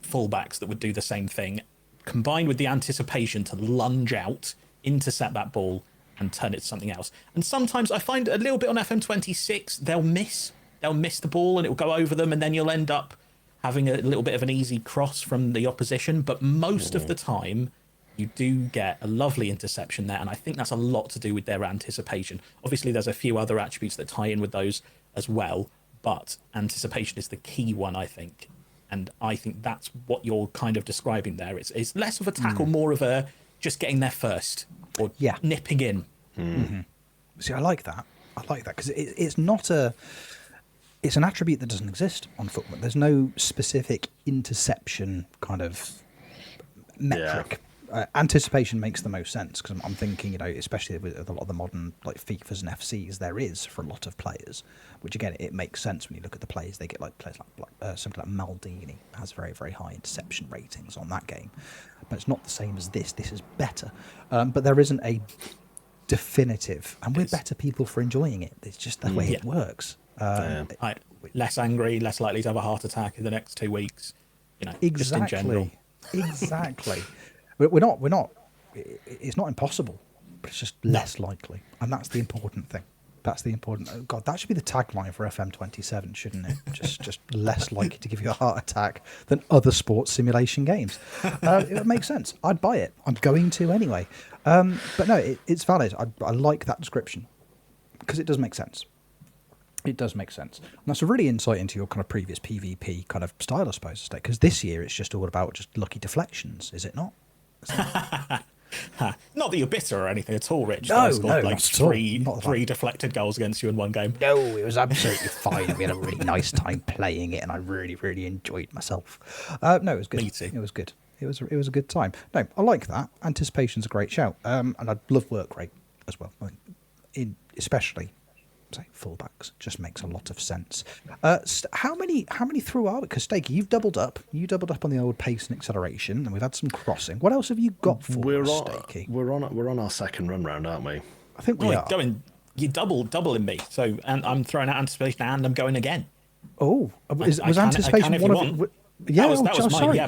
fullbacks that would do the same thing, combined with the anticipation to lunge out, intercept that ball, and turn it to something else. And sometimes I find a little bit on FM26, they'll miss the ball and it will go over them, and then you'll end up having a little bit of an easy cross from the opposition. But most of the time, you do get a lovely interception there, and I think that's a lot to do with their anticipation. Obviously, there's a few other attributes that tie in with those as well, but anticipation is the key one, I think. And I think that's what you're kind of describing there. It's less of a tackle, more of a just getting there first, or nipping in. Mm-hmm. See, I like that because it's not it's an attribute that doesn't exist on football. There's no specific interception kind of metric. Anticipation makes the most sense because I'm thinking, especially with a lot of the modern like FIFAs and FCs, there is for a lot of players, which again, it makes sense when you look at the players. They get like players like something like Maldini has very, very high interception ratings on that game, but it's not the same as this. This is better, but there isn't a definitive, and we're better people for enjoying it. It's just the way it works. Less angry, less likely to have a heart attack in the next 2 weeks. Exactly. Just in general. Exactly. We're not. It's not impossible, but it's just less likely, and that's the important thing. That's the important. Oh God, that should be the tagline for FM27, shouldn't it? Just less likely to give you a heart attack than other sports simulation games. It would make sense. I'd buy it. I'm going to anyway. But no, it's valid. I like that description because it does make sense. It does make sense. And that's a really insight into your kind of previous PvP kind of style, I suppose, because this year it's just all about just lucky deflections, is it not? Not that you're bitter or anything at all, Rich. No, scored no, like three deflected goals against you in one game. No, it was absolutely fine. We had a really nice time playing it, and I really, really enjoyed myself. No, it was good. Me too. It was good. It was a good time. No, I like that. Anticipation's a great shout, and I love work rate as well. I think especially say fullbacks just makes a lot of sense. How many through are we? Because Stakey, you've doubled up. You doubled up on the old pace and acceleration, and we've had some crossing. What else have you got for us, Stakey? We're on our second run round, aren't we? I think we are. You doubling me. So, and I'm throwing out anticipation, and I'm going again. Oh, was anticipation one of it? Yeah, that was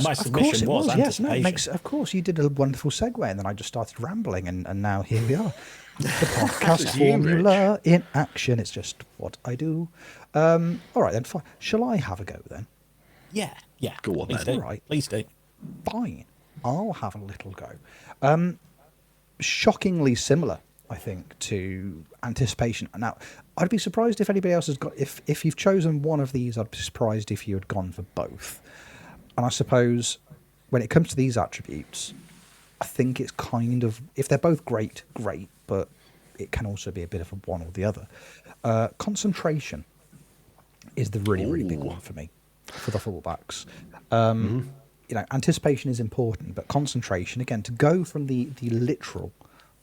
my submission was yes, no, anticipation. of course, you did a wonderful segue, and then I just started rambling, and now here we are. The podcast formula in action. It's just what I do. All right, then. Fine. Shall I have a go then? Yeah. Go on then. All right. Please do. Fine. I'll have a little go. Shockingly similar, I think, to anticipation. Now, I'd be surprised if anybody else has got. If you've chosen one of these, I'd be surprised if you had gone for both. And I suppose when it comes to these attributes, I think it's kind of, if they're both great, but it can also be a bit of a one or the other. Concentration is the really, really big one for me, for the fullbacks. Anticipation is important, but concentration, again, to go from the literal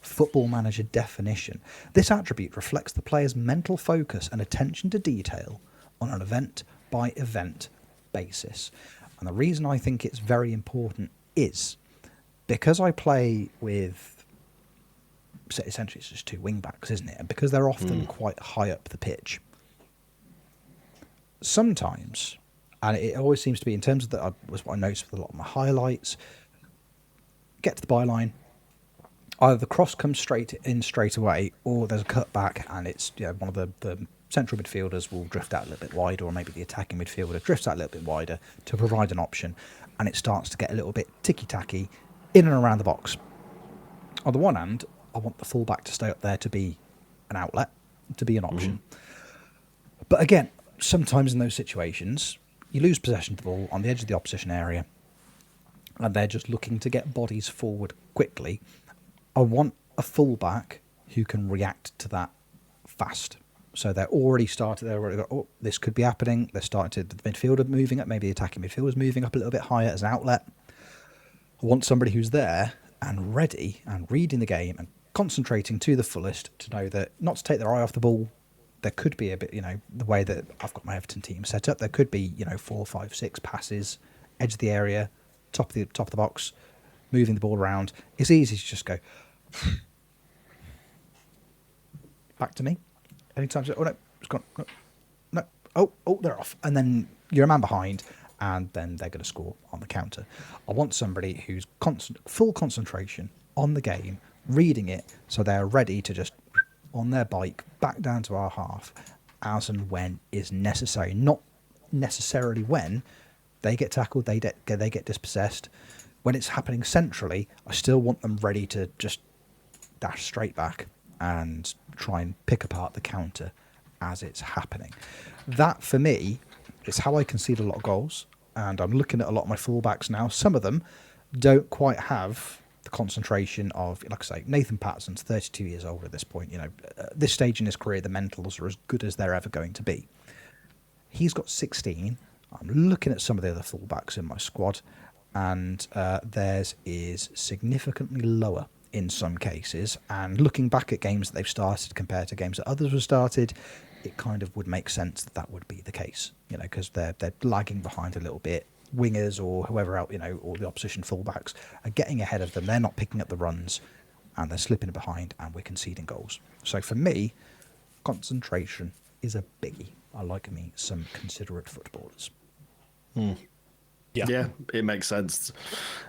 Football Manager definition, this attribute reflects the player's mental focus and attention to detail on an event-by-event basis. And the reason I think it's very important is because I play with, essentially it's just two wing-backs, isn't it? And because they're often quite high up the pitch, sometimes, and it always seems to be in terms of that, was what I noticed with a lot of my highlights, get to the byline, either the cross comes straight away, or there's a cutback, and it's one of the central midfielders will drift out a little bit wider, or maybe the attacking midfielder drifts out a little bit wider to provide an option, and it starts to get a little bit ticky-tacky in and around the box. On the one hand, I want the fullback to stay up there to be an outlet, to be an option. But again, sometimes in those situations, you lose possession of the ball on the edge of the opposition area, and they're just looking to get bodies forward quickly. I want a fullback who can react to that fast. So they're already started. They're already got, this could be happening. They're started the midfielder moving up. Maybe the attacking midfielder's moving up a little bit higher as an outlet. I want somebody who's there and ready and reading the game and concentrating to the fullest to know that not to take their eye off the ball. There could be a bit, the way that I've got my Everton team set up. There could be, 4, 5, 6 passes, edge of the area, top of the box, moving the ball around. It's easy to just go back to me. Anytime, no, it's gone. No. Oh, they're off. And then you're a man behind, and then they're going to score on the counter. I want somebody who's full concentration on the game, reading it, so they're ready to just, on their bike, back down to our half, as and when is necessary. Not necessarily when they get tackled, they get dispossessed. When it's happening centrally, I still want them ready to just dash straight back and try and pick apart the counter as it's happening. That, for me, is how I concede a lot of goals. And I'm looking at a lot of my fullbacks now. Some of them don't quite have the concentration of, like I say, Nathan Patterson's 32 years old at this point. At this stage in his career, the mentals are as good as they're ever going to be. He's got 16. I'm looking at some of the other fullbacks in my squad, and theirs is significantly lower in some cases. And looking back at games that they've started compared to games that others were started, it kind of would make sense that that would be the case, you know, because they're lagging behind a little bit. Wingers or whoever else, you know, or the opposition fullbacks are getting ahead of them. They're not picking up the runs, and they're slipping behind, and we're conceding goals. So for me, concentration is a biggie. I like me some considerate footballers. Yeah, it makes sense.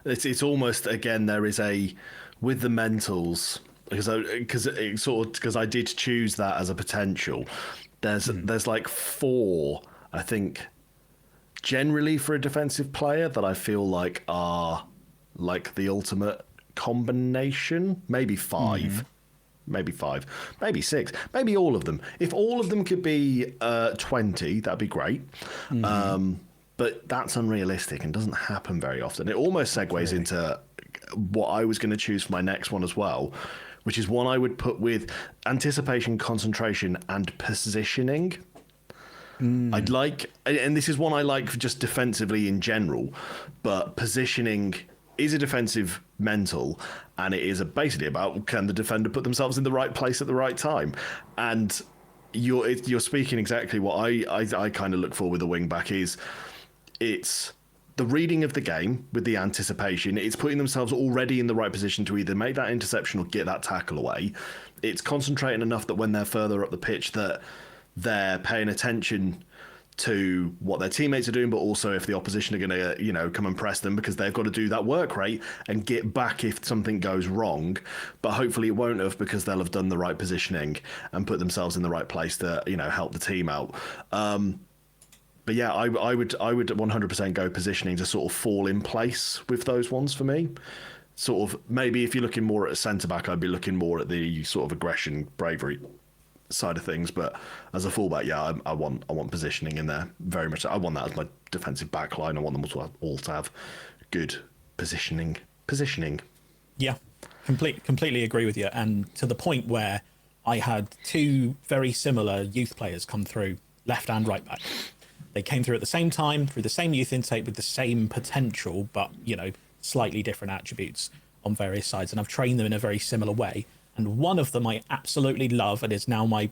It's almost, again, there is a, with the mentals, because I did choose that as a potential. There's like 4, I think, generally for a defensive player that I feel like are like the ultimate combination. Maybe 5. Maybe 5, maybe 6, maybe all of them. If all of them could be 20, that'd be great. But that's unrealistic and doesn't happen very often. It almost segues into what I was going to choose for my next one as well, which is one I would put with anticipation, concentration, and positioning. I'd like, and this is one I like for just defensively in general, but positioning is a defensive mental, and it is basically about, can the defender put themselves in the right place at the right time? And you're speaking exactly what I kind of look for with a wing back. Is it's the reading of the game with the anticipation. It's putting themselves already in the right position to either make that interception or get that tackle away. It's concentrating enough that when they're further up the pitch that they're paying attention to what their teammates are doing, but also if the opposition are going to, you know, come and press them, because they've got to do that work rate and get back if something goes wrong. But hopefully it won't have, because they'll have done the right positioning and put themselves in the right place to, you know, help the team out. But yeah, I would 100% go positioning to sort of fall in place with those ones for me. Sort of, maybe if you're looking more at a centre back, I'd be looking more at the sort of aggression, bravery side of things. But as a fullback, yeah, I want positioning in there very much. I want that as my defensive back line. I want them all to have good positioning. Yeah, completely agree with you. And to the point where I had 2 very similar youth players come through, left and right back. They came through at the same time, through the same youth intake, with the same potential, but, you know, slightly different attributes on various sides. And I've trained them in a very similar way. And one of them I absolutely love, and is now my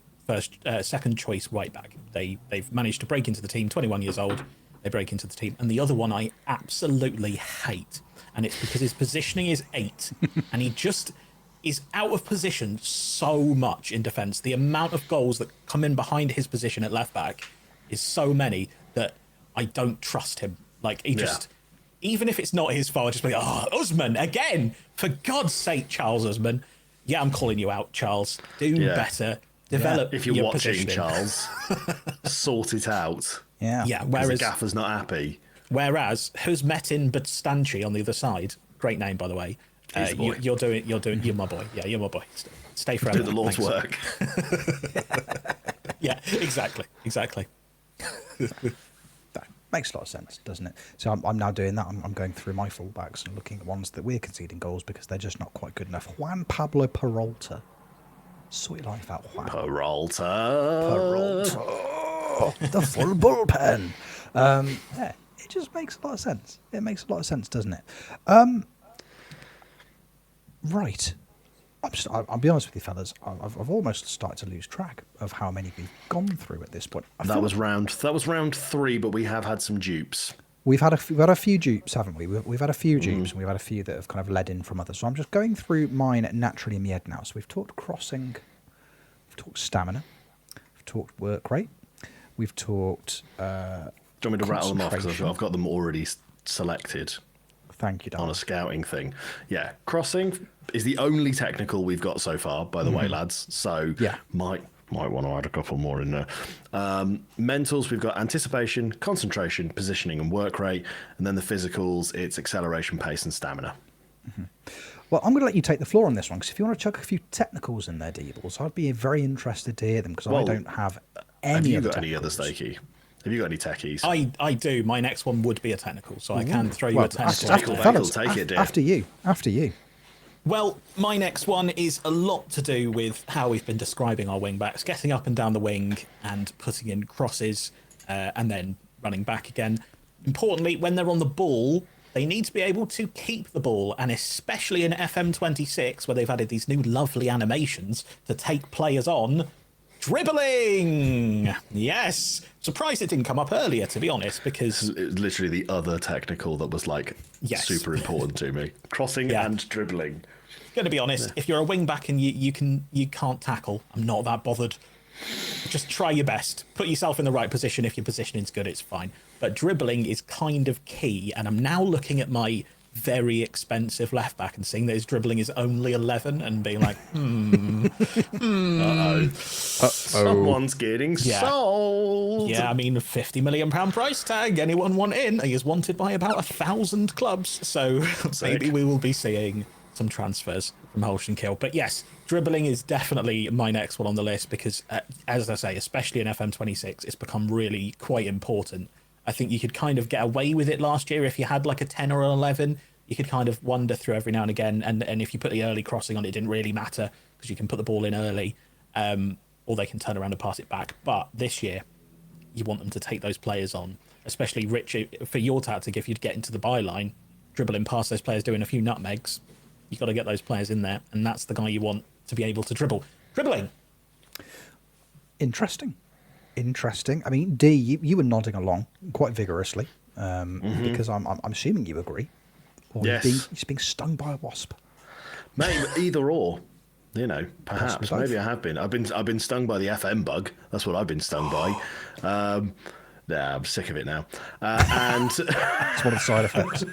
second choice right back. They've managed to break into the team, 21 years old. They break into the team. And the other one I absolutely hate. And it's because his positioning is 8. And he just is out of position so much in defence. The amount of goals that come in behind his position at left back is so many that I don't trust him. Like, he just, even if it's not his fault, I'll just be like, Usman, again, for God's sake, Charles Usman. Yeah, I'm calling you out, Charles. Do better. Develop if you're your watching, positioning. Charles, sort it out. Yeah. Whereas the gaffer's not happy. Whereas Husmetin Budstanchi on the other side, great name, by the way. He's the boy. You're my boy. Yeah, you're my boy. Stay forever. Do the Lord's Thanks. work. Yeah, exactly. That makes a lot of sense, doesn't it? So I'm now doing that. I'm going through my fullbacks and looking at ones that we're conceding goals because they're just not quite good enough. Juan Pablo Peralta. Sort your life out, Juan. Peralta. The full bullpen. Yeah, it just makes a lot of sense. It makes a lot of sense, doesn't it? Right. I'll be honest with you, fellas. I've almost started to lose track of how many we've gone through at this point. That was round 3, but we have had some dupes. We've had a few dupes, haven't we? We've had a few dupes, and we've had a few that have kind of led in from others. So I'm just going through mine naturally in my head now. So we've talked crossing, we've talked stamina, we've talked work rate, we've talked. Do you want me to rattle them off? Because I've got them already selected. Thank you, Dan. On a scouting thing. Yeah, crossing is the only technical we've got so far, by the way, lads. So might want to add a couple more in there. Mentals, we've got anticipation, concentration, positioning, and work rate. And then the physicals, it's acceleration, pace, and stamina. Well, I'm going to let you take the floor on this one, because if you want to chuck a few technicals in there, Deebles, I'd be very interested to hear them, because I don't have any. Have you other got any other technicals. Stakey? Have you got any techies? I do. My next one would be a technical, so I can throw you a technical. After you. Well, my next one is a lot to do with how we've been describing our wing backs, getting up and down the wing and putting in crosses, and then running back again. Importantly, when they're on the ball, they need to be able to keep the ball, and especially in FM26, where they've added these new lovely animations to take players on. Dribbling! Yes! Surprised it didn't come up earlier, to be honest, because... It was literally the other technical that was, like, super important to me. Crossing and dribbling. Going to be honest, if you're a wing-back and you can't tackle, I'm not that bothered. Just try your best. Put yourself in the right position. If your positioning's good, it's fine. But dribbling is kind of key, and I'm now looking at my very expensive left back and seeing that his dribbling is only 11 and being like, Someone's getting sold. Yeah, I mean, £50 million price tag. Anyone want in? He is wanted by about 1,000 clubs. So maybe we will be seeing some transfers from Holston-Kiel. But yes, dribbling is definitely my next one on the list because, as I say, especially in FM26, it's become really quite important. I think you could kind of get away with it last year if you had like a 10 or an 11. You could kind of wander through every now and again, and if you put the early crossing on, it didn't really matter because you can put the ball in early, or they can turn around and pass it back. But this year, you want them to take those players on, especially Rich, for your tactic. If you'd get into the byline, dribbling past those players, doing a few nutmegs, you've got to get those players in there, and that's the guy you want to be able to dribble. Dribbling. Interesting. I mean, D, you were nodding along quite vigorously because I'm assuming you agree. Or yes. He's being stung by a wasp. Maybe either or. You know, perhaps. Possibly Maybe I have been. I've been stung by the FM bug. That's what I've been stung by. Yeah, I'm sick of it now. And it's one of the side effects.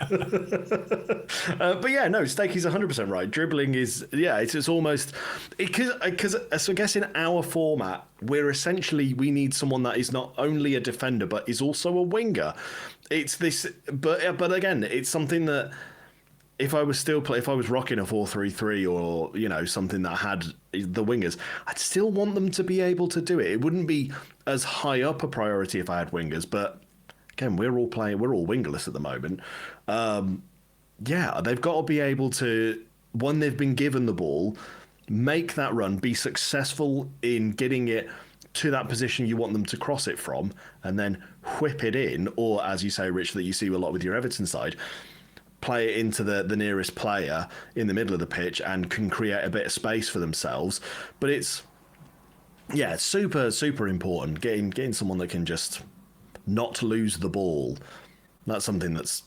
But yeah, no, Stakey's 100% right. Dribbling is, it's almost because so I guess in our format, we need someone that is not only a defender but is also a winger. It's this, but again, it's something that if I was rocking a 4-3-3 or something that had the wingers, I'd still want them to be able to do it. It wouldn't be as high up a priority if I had wingers, but again, we're all wingerless at the moment. They've got to be able to, when they've been given the ball, make that run, be successful in getting it to that position you want them to cross it from, and then whip it in, or as you say, Rich, that you see a lot with your Everton side, play it into the nearest player in the middle of the pitch and can create a bit of space for themselves. But it's super, super important getting someone that can just not lose the ball. That's something that's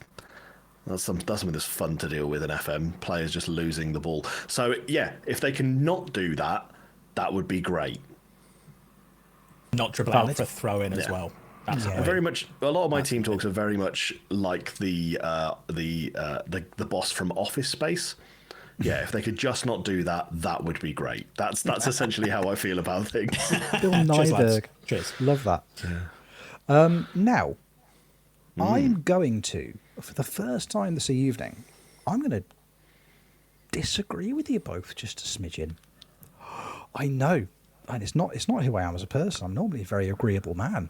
something that's fun to deal with in FM, players just losing the ball. So yeah, if they can not do that, that would be great. Not dribble out for a throw in as well. That's very much. A lot of my team talks are very much like the boss from Office Space. Yeah, if they could just not do that, that would be great. That's essentially how I feel about things. Bill Nyberg. Cheers. Love that. Yeah. Now, I'm going to, for the first time this evening, I'm going to disagree with you both just a smidgen. I know, and it's not who I am as a person. I'm normally a very agreeable man.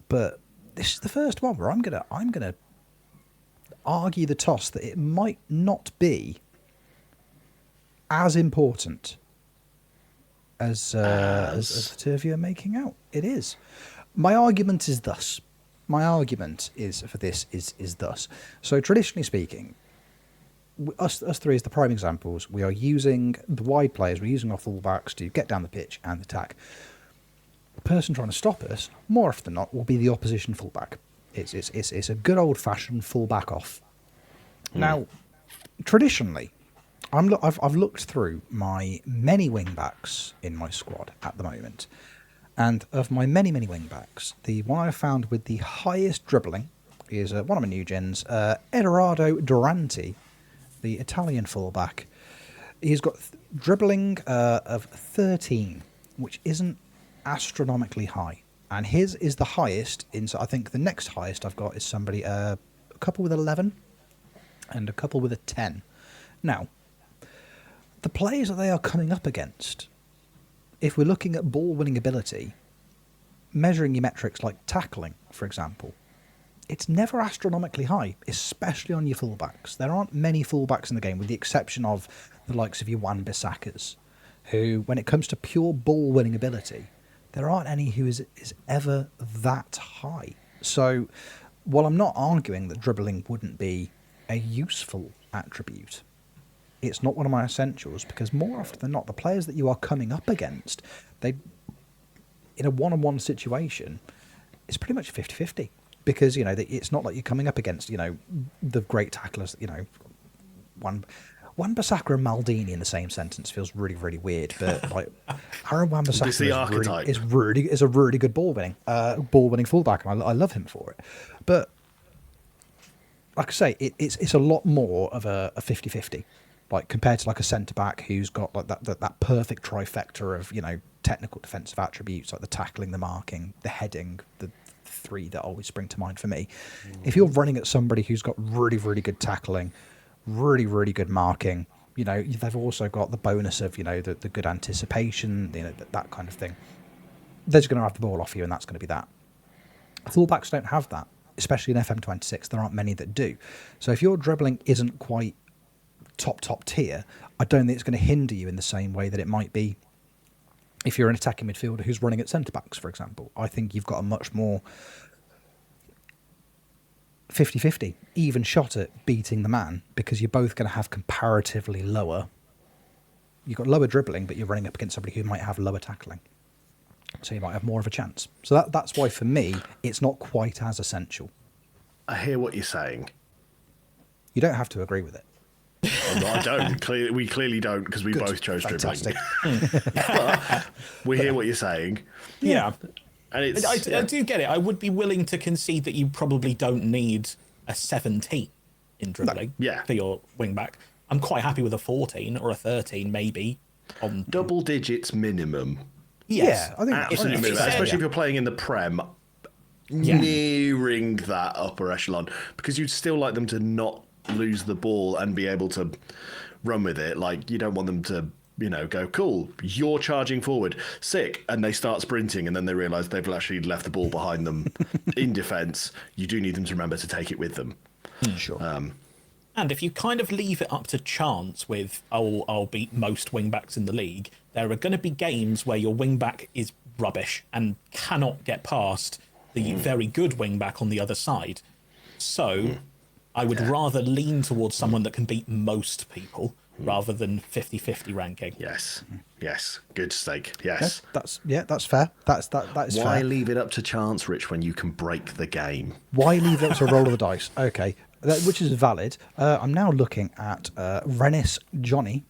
But this is the first one where I'm gonna argue the toss that it might not be as important as the two of you are making out. It is. My argument is thus. My argument is for this is thus. So traditionally speaking, us three as the prime examples, we are using the wide players. We're using our fullbacks to get down the pitch and attack. The person trying to stop us, more often than not, will be the opposition fullback. It's a good old-fashioned fullback off. Now, traditionally, I've looked through my many wing-backs in my squad at the moment, and of my many wing-backs, the one I've found with the highest dribbling is one of my new gens, Edoardo Durante, the Italian fullback. He's got dribbling of 13, which isn't astronomically high, and his is the highest. So I think the next highest I've got is somebody a couple with 11 and a couple with a 10. Now, the players that they are coming up against, if we're looking at ball winning ability, measuring your metrics like tackling, for example, it's never astronomically high, especially on your fullbacks. There aren't many fullbacks in the game, with the exception of the likes of your Wan-Bissakas, who, when it comes to pure ball winning ability, there aren't any who is ever that high. So while I'm not arguing that dribbling wouldn't be a useful attribute, it's not one of my essentials, because more often than not, the players that you are coming up against, they, in a one-on-one situation, it's pretty much 50-50. Because, it's not like you're coming up against, the great tacklers, Wan-Bissaka and Maldini in the same sentence feels really, really weird. But like, Aaron Wan-Bissaka is a really good ball winning fullback, and I love him for it. But like I say, it's a lot more of a 50-50, like compared to like a centre back who's got like that perfect trifecta of technical defensive attributes, like the tackling, the marking, the heading, the three that always spring to mind for me. If you're running at somebody who's got really, really good tackling, really, really good marking, they've also got the bonus of the good anticipation, that kind of thing. They're just going to have the ball off you, and that's going to be that. Fullbacks don't have that, especially in FM26. There aren't many that do. So if your dribbling isn't quite top tier, I don't think it's going to hinder you in the same way that it might be if you're an attacking midfielder who's running at centre-backs, for example. I think you've got a much more 50-50, even shot at beating the man, because you're both going to have comparatively lower... You've got lower dribbling, but you're running up against somebody who might have lower tackling. So you might have more of a chance. So that's why, for me, it's not quite as essential. I hear what you're saying. You don't have to agree with it. I don't. We clearly don't, because we both chose Fantastic. dribbling. But we hear what you're saying. Yeah. And I do get it. I would be willing to concede that you probably don't need a 17 in dribbling for your wing back. I'm quite happy with a 14 or a 13, maybe. On double digits minimum. Yes. Yeah, I think absolutely minimum. Especially if you're playing in the Prem. Nearing that upper echelon, because you'd still like them to not lose the ball and be able to run with it. Like, you don't want them to, go, cool, you're charging forward, sick, and they start sprinting, and then they realise they've actually left the ball behind them in defence. You do need them to remember to take it with them. Sure. And if you kind of leave it up to chance with, I'll beat most wing-backs in the league, there are going to be games where your wing-back is rubbish and cannot get past the very good wing-back on the other side. So I would rather lean towards someone that can beat most people rather than 50-50 ranking. Yes. Good stake. Yes. That's fair. That is fair. Why leave it up to chance, Rich, when you can break the game? Why leave it up to a roll of the dice? Okay, which is valid. I'm now looking at Rennis Johnny,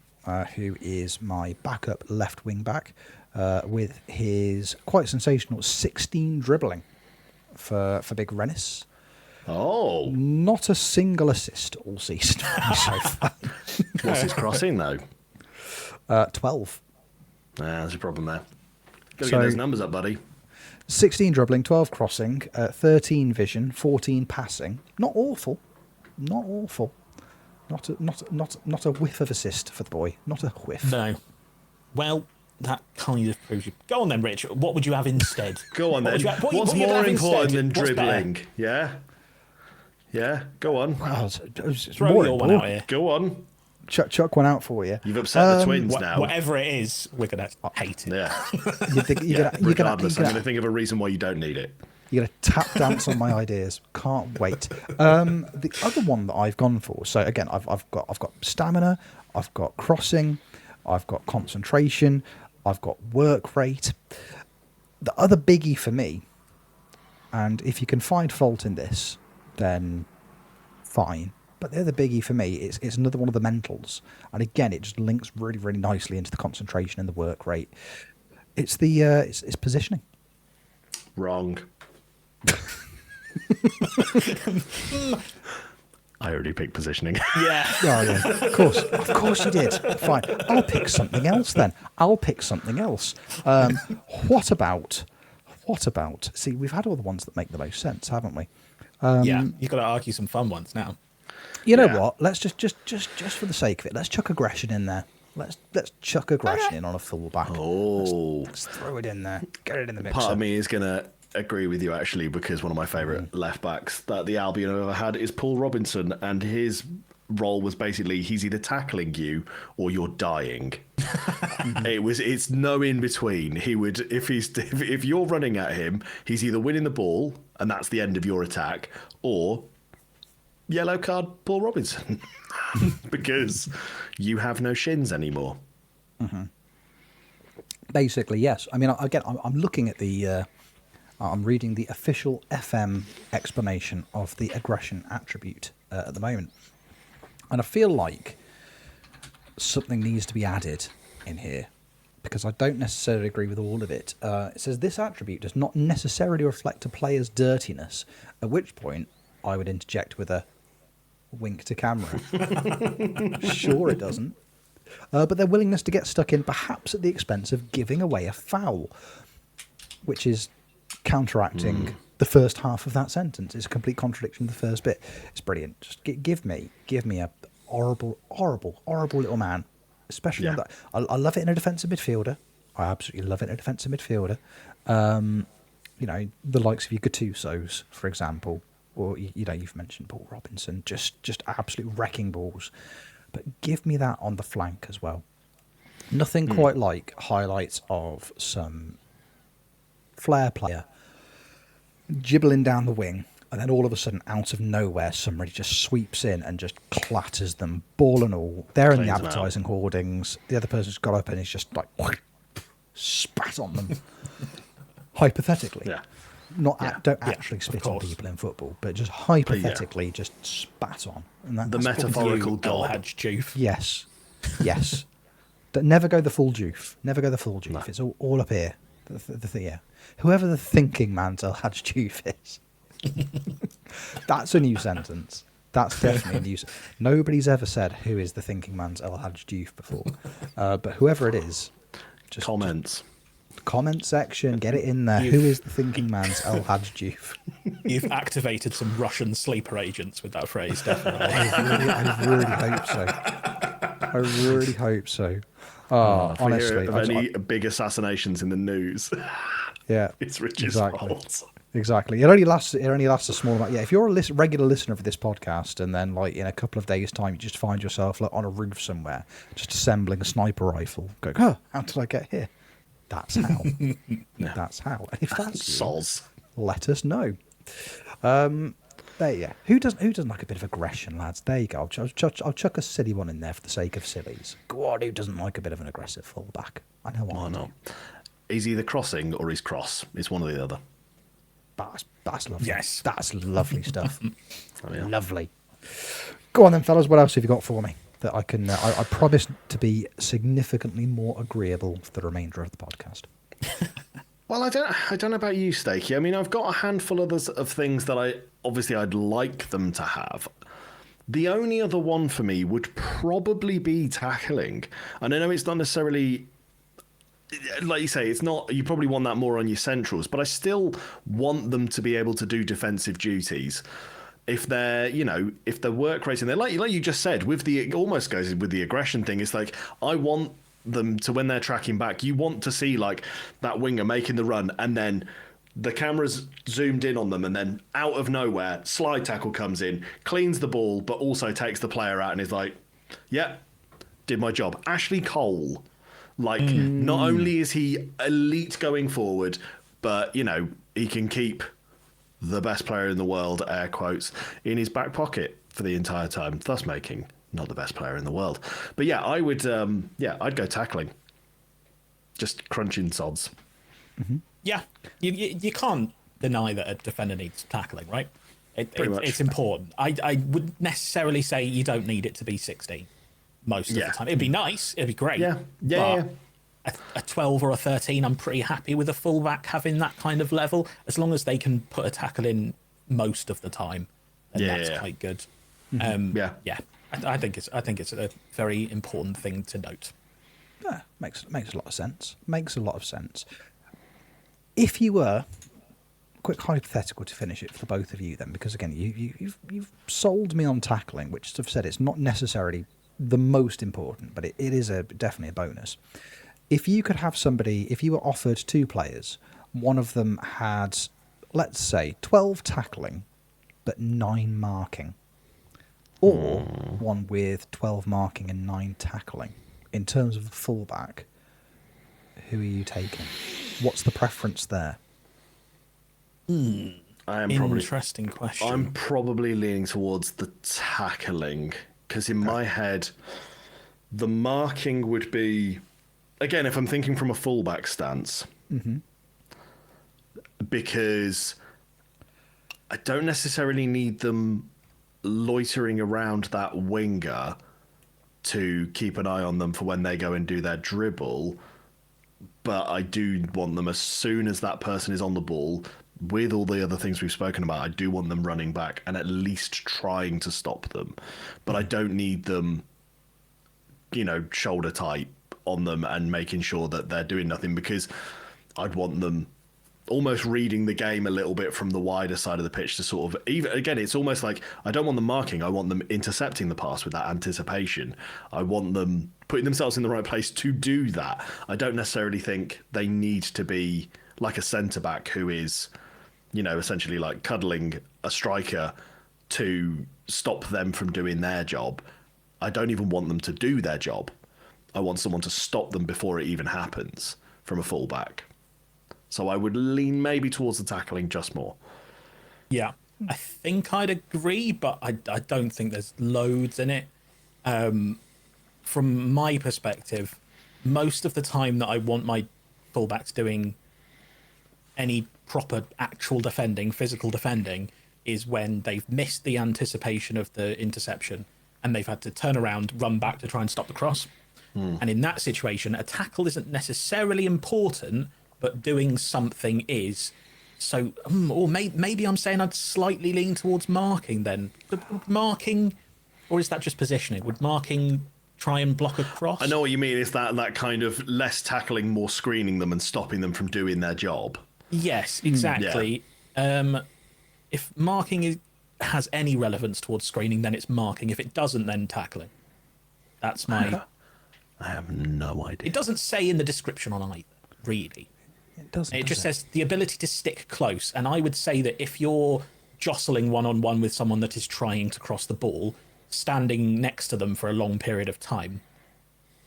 who is my backup left wing back, with his quite sensational 16 dribbling for big Rennis. Oh. Not a single assist all season so far. What's his crossing, though? 12. There's a problem there. Got to get those numbers up, buddy. 16 dribbling, 12 crossing, 13 vision, 14 passing. Not awful. Not awful. Not a whiff of assist for the boy. Not a whiff. No. Well, that kind of proves you. Go on then, Rich. What would you have instead? Go on then. What's more important than dribbling? Yeah? Yeah? Go on. Well, Throw your one out here. Go on. Chuck one out for you. You've upset the twins now. Whatever it is, we're going to hate it. Yeah. Regardless, I'm going to think of a reason why you don't need it. You're going to tap dance on my ideas. Can't wait. The other one that I've gone for, so again, I've got stamina, I've got crossing, I've got concentration, I've got work rate. The other biggie for me, and if you can find fault in this, then fine. But the other biggie for me is another one of the mentals. And again, it just links really, really nicely into the concentration and the work rate. It's the it's positioning. Wrong. I already picked positioning. Yeah. Oh, yeah. Of course you did. Fine. I'll pick something else then. What about? See, we've had all the ones that make the most sense, haven't we? You've got to argue some fun ones now. You know what? Let's just for the sake of it, let's chuck aggression in there. Let's chuck aggression in on a fullback. Oh, let's throw it in there. Get it in the mixer. Part of me is gonna agree with you actually, because one of my favourite left backs that the Albion have ever had is Paul Robinson, and his role was basically he's either tackling you or you're dying. It's no in between. He would if you're running at him, he's either winning the ball and that's the end of your attack, or yellow card Paul Robinson because you have no shins anymore. Basically, yes. I mean, again, I'm looking at the. I'm reading the official FM explanation of the aggression attribute at the moment. And I feel like something needs to be added in here because I don't necessarily agree with all of it. It says this attribute does not necessarily reflect a player's dirtiness, at which point I would interject with a wink to camera. Sure it doesn't. But their willingness to get stuck in, perhaps at the expense of giving away a foul, which is counteracting the first half of that sentence. It's a complete contradiction of the first bit. It's brilliant. Just give me a horrible little man, especially on that. I love it in a defensive midfielder. I absolutely love it in a defensive midfielder. You know, the likes of your Gattusos, for example, or you know, you've mentioned Paul Robinson, just absolute wrecking balls. But give me that on the flank as well. Nothing quite like highlights of some flair player gibbling down the wing, and then all of a sudden, out of nowhere, somebody just sweeps in and just clatters them, ball and all. They're in the advertising hoardings. The other person's got up and he's just like spat on them. Hypothetically. Yeah. Don't actually spit on people in football, but just hypothetically just spat on. And The metaphorical El gob. Hadj Diouf. Yes. Never go the full Diouf. Never go the full Diouf. No. It's all up here. Yeah. Whoever the thinking man's El Hadj Diouf is. That's a new sentence. That's definitely a new sentence. Nobody's ever said who is the thinking man's El Hadj Diouf before. But whoever it is, just Comments. Comment section, get it in there. Who is the thinking man's El Hadj Diouf? You've activated some Russian sleeper agents with that phrase, definitely. I really hope so. I really hope so. Oh, honestly. Of any big assassinations in the news. Yeah. It's Rich's exactly. fault. Exactly. It only lasts a small amount. Yeah, if you're a regular listener of this podcast, and then like in a couple of days' time, you just find yourself like on a roof somewhere, just assembling a sniper rifle, going, "Oh, how did I get here?" That's how. That's how. And if that's you, Soz. let us know. There you go. Who doesn't like a bit of aggression, lads? There you go. I'll chuck a silly one in there for the sake of sillies. Go on, who doesn't like a bit of an aggressive fullback? I know I do. He's either crossing or he's cross. It's one or the other. That's lovely. Yes. That's lovely stuff. Yeah. Lovely. Go on then, fellas. What else have you got for me that I can? I promise to be significantly more agreeable for the remainder of the podcast. Well, I don't know about you, Stakey. I mean, I've got a handful of things that I'd like them to have. The only other one for me would probably be tackling. And I know it's not necessarily, like you say, it's not. You probably want that more on your centrals, but I still want them to be able to do defensive duties. If they're work racing, they're like you just said, it almost goes with the aggression thing. It's like, I want them to, when they're tracking back, you want to see like that winger making the run, and then the camera's zoomed in on them, and then out of nowhere, slide tackle comes in, cleans the ball, but also takes the player out and is like, "Yep, did my job." Ashley Cole, like, not only is he elite going forward, but he can keep the best player in the world, air quotes, in his back pocket for the entire time, thus making not the best player in the world. But yeah, I would, I'd go tackling. Just crunching sods. Mm-hmm. Yeah, you can't deny that a defender needs tackling, right? It's important. I wouldn't necessarily say you don't need it to be 16 most of the time. It'd be nice. It'd be great. Yeah. A 12 or a 13, I'm pretty happy with a fullback having that kind of level, as long as they can put a tackle in most of the time. And that's quite good. I think it's a very important thing to note. Yeah, makes a lot of sense. Makes a lot of sense. If you were, quick hypothetical to finish it for both of you then, because again you've sold me on tackling, which, as I've said, it's not necessarily the most important, but it is definitely a bonus. If you could have somebody, if you were offered two players, one of them had, let's say, 12 tackling but 9 marking, or one with 12 marking and 9 tackling. In terms of the fullback, who are you taking? What's the preference there? Interesting question. I'm probably leaning towards the tackling, because in my head, the marking would be, again, if I'm thinking from a fullback stance, because I don't necessarily need them loitering around that winger to keep an eye on them for when they go and do their dribble, but I do want them, as soon as that person is on the ball, with all the other things we've spoken about, I do want them running back and at least trying to stop them. But I don't need them, shoulder tight on them and making sure that they're doing nothing, because I'd want them almost reading the game a little bit from the wider side of the pitch to sort of, even again, it's almost like I don't want them marking, I want them intercepting the pass with that anticipation. I want them putting themselves in the right place to do that. I don't necessarily think they need to be like a centre back who is, essentially like cuddling a striker to stop them from doing their job. I don't even want them to do their job. I want someone to stop them before it even happens from a fullback. So I would lean maybe towards the tackling just more. Yeah, I think I'd agree, but I don't think there's loads in it. From my perspective, most of the time that I want my fullbacks doing any proper actual defending, physical defending, is when they've missed the anticipation of the interception and they've had to turn around, run back to try and stop the cross. And in that situation, a tackle isn't necessarily important, but doing something is. So, or maybe I'm saying I'd slightly lean towards marking then. Marking, or is that just positioning? Would marking try and block a cross? I know what you mean. Is that kind of less tackling, more screening them and stopping them from doing their job? Yes, exactly. Yeah. If marking has any relevance towards screening, then it's marking. If it doesn't, then tackling. That's my... I have no idea. It doesn't say in the description on either, really. It doesn't. It just says the ability to stick close. And I would say that if you're jostling one-on-one with someone that is trying to cross the ball, standing next to them for a long period of time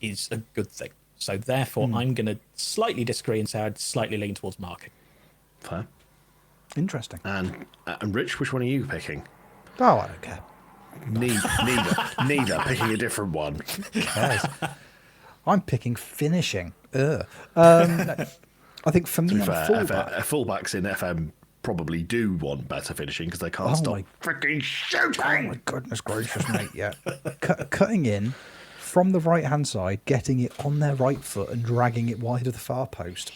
is a good thing. So therefore, I'm going to slightly disagree and say I'd slightly lean towards marking. Fair. Interesting. And Rich, which one are you picking? Oh, I don't care. Neither. Picking a different one. Who cares? I'm picking finishing. No. I think for me, fullbacks in FM probably do want better finishing because they can't stop freaking shooting. Oh my goodness gracious, mate! Yeah, cutting in from the right hand side, getting it on their right foot, and dragging it wide of the far post.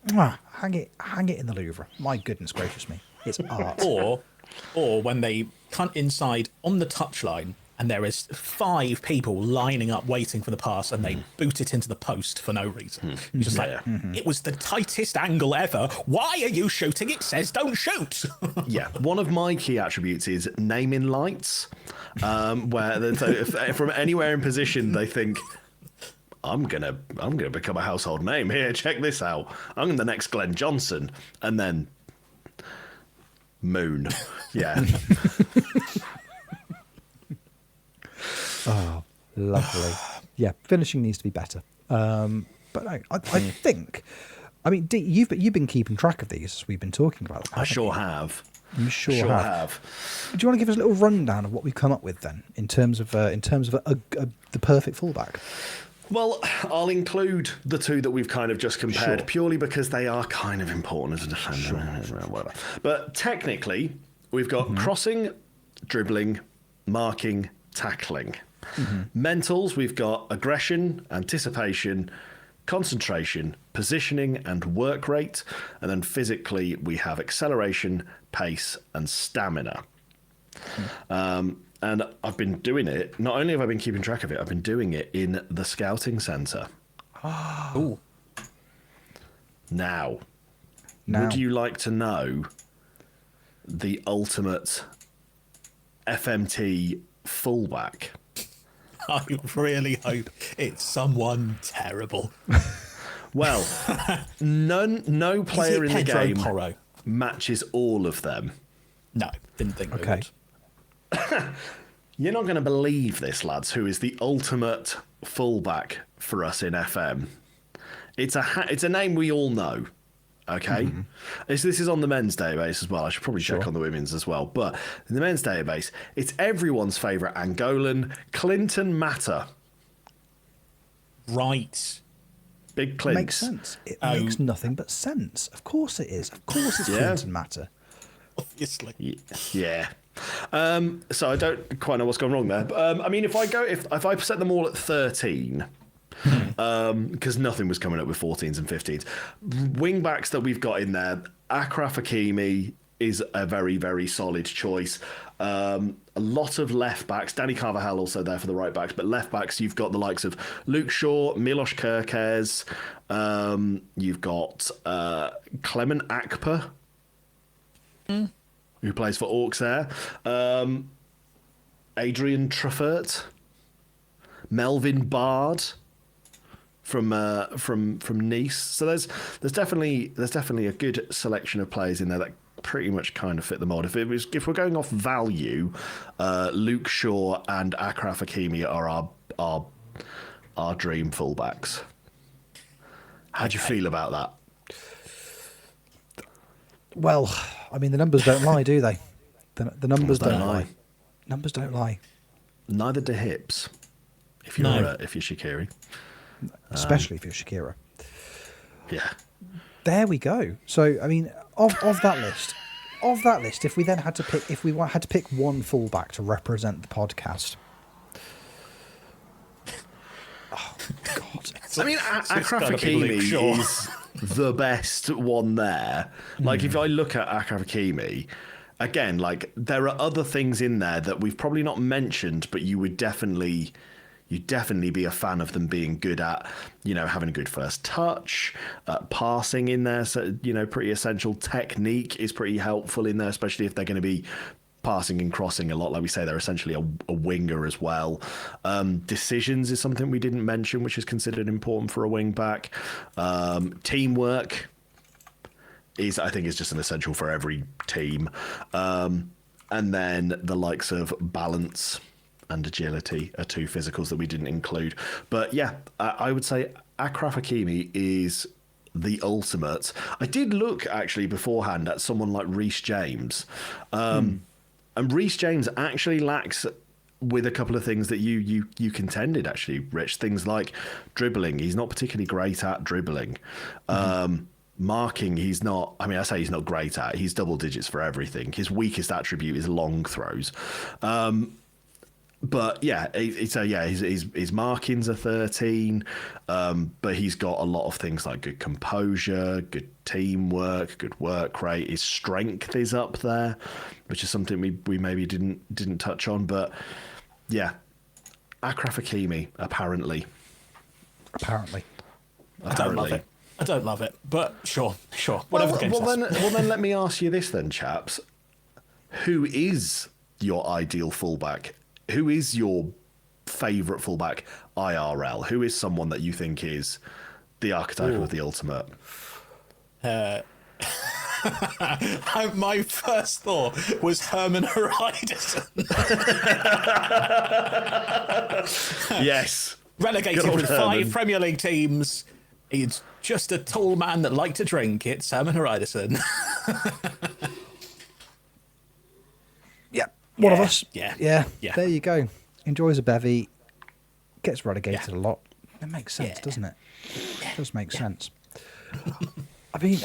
Hang it in the Louvre. My goodness gracious me, it's art. Or when they cut inside on the touchline and there is 5 people lining up waiting for the pass and they boot it into the post for no reason. You're just it was the tightest angle ever. Why are you shooting? It says don't shoot. Yeah, one of my key attributes is naming lights, where from anywhere in position they think, I'm gonna become a household name here. Check this out. I'm the next Glenn Johnson, and then Moon. Yeah. Oh, lovely. Yeah, finishing needs to be better. But no, I think. I mean, D, you've been keeping track of these as we've been talking about them. I sure have. You sure have. Do you want to give us a little rundown of what we've come up with then, in terms of the perfect fullback? Well, I'll include the 2 that we've kind of just compared, Sure. Purely because they are kind of important as a defender. Sure. Whatever. But technically, we've got crossing, dribbling, marking, tackling. Mentals, we've got aggression, anticipation, concentration, positioning, and work rate. And then physically, we have acceleration, pace, and stamina. And I've been doing it. Not only have I been keeping track of it, I've been doing it in the scouting centre. Oh. Now, would you like to know the ultimate FMT fullback? I really hope it's someone terrible. Well, no player in the game You're not going to believe this, lads, who is the ultimate fullback for us in FM. It's a name we all know, okay? This is on the men's database as well. I should probably check on the women's as well. But in the men's database, it's everyone's favourite Angolan, Clinton Mata. Right. Big Clint. Makes sense. It makes nothing but sense. Of course it is. Of course it's Clinton Matter. Obviously. Yeah. So I don't quite know what's gone wrong there. But, I mean, if I set them all at 13, because nothing was coming up with 14s and 15s, wing backs that we've got in there, Akraf Hakimi is a very, very solid choice. A lot of left backs. Danny Carvajal also there for the right backs, but left backs you've got the likes of Luke Shaw, Milos Kerkez. You've got Clement Akpa, who plays for Auxerre. Adrian Truffert, Melvin Bard from Nice. So there's definitely a good selection of players in there that pretty much kind of fit the mold. If we're going off value, Luke Shaw and Akraf Hakimi are our dream fullbacks. How do you feel about that? Well, I mean, the numbers don't lie, do they? The numbers don't lie. Numbers don't lie. Neither do hips. If you're Shaqiri, especially if you're Shakira. Yeah. There we go. So, I mean, of that list, if we then had to pick one fullback to represent the podcast. Oh God! I mean, Akraf Hakimi is the best one there. Like, if I look at Akraf Hakimi, again, like, there are other things in there that we've probably not mentioned, but you'd definitely be a fan of them being good at, having a good first touch, passing in there. So, pretty essential. Technique is pretty helpful in there, especially if they're going to be passing and crossing a lot. Like we say, they're essentially a winger as well. Decisions is something we didn't mention, which is considered important for a wing back. Teamwork I think is just an essential for every team. And then the likes of balance and agility are two physicals that we didn't include. But yeah, I would say Akraf Hakimi is the ultimate. I did look actually beforehand at someone like Reece James. And Reece James actually lacks with a couple of things that you contended, actually, Rich. Things like dribbling. He's not particularly great at dribbling. Marking, he's not. I mean, I say he's not great at. He's double digits for everything. His weakest attribute is long throws. But yeah, his markings are 13, but he's got a lot of things like good composure, good teamwork, good work rate. His strength is up there, which is something we maybe didn't touch on. But yeah, Akraf Hakimi apparently. I don't love it, but sure. Whatever the case is. Well, then let me ask you this then, chaps. Who is your ideal fullback? Who is your favourite fullback IRL? Who is someone that you think is the archetype of the ultimate? My first thought was Herman Hreiderson. Yes. Relegated with Herman. 5 Premier League teams. He's just a tall man that liked to drink. It's Herman Hreiderson. One of us. Yeah. There you go. Enjoys a bevy. Gets relegated a lot. It makes sense, doesn't it? It does make sense. I mean,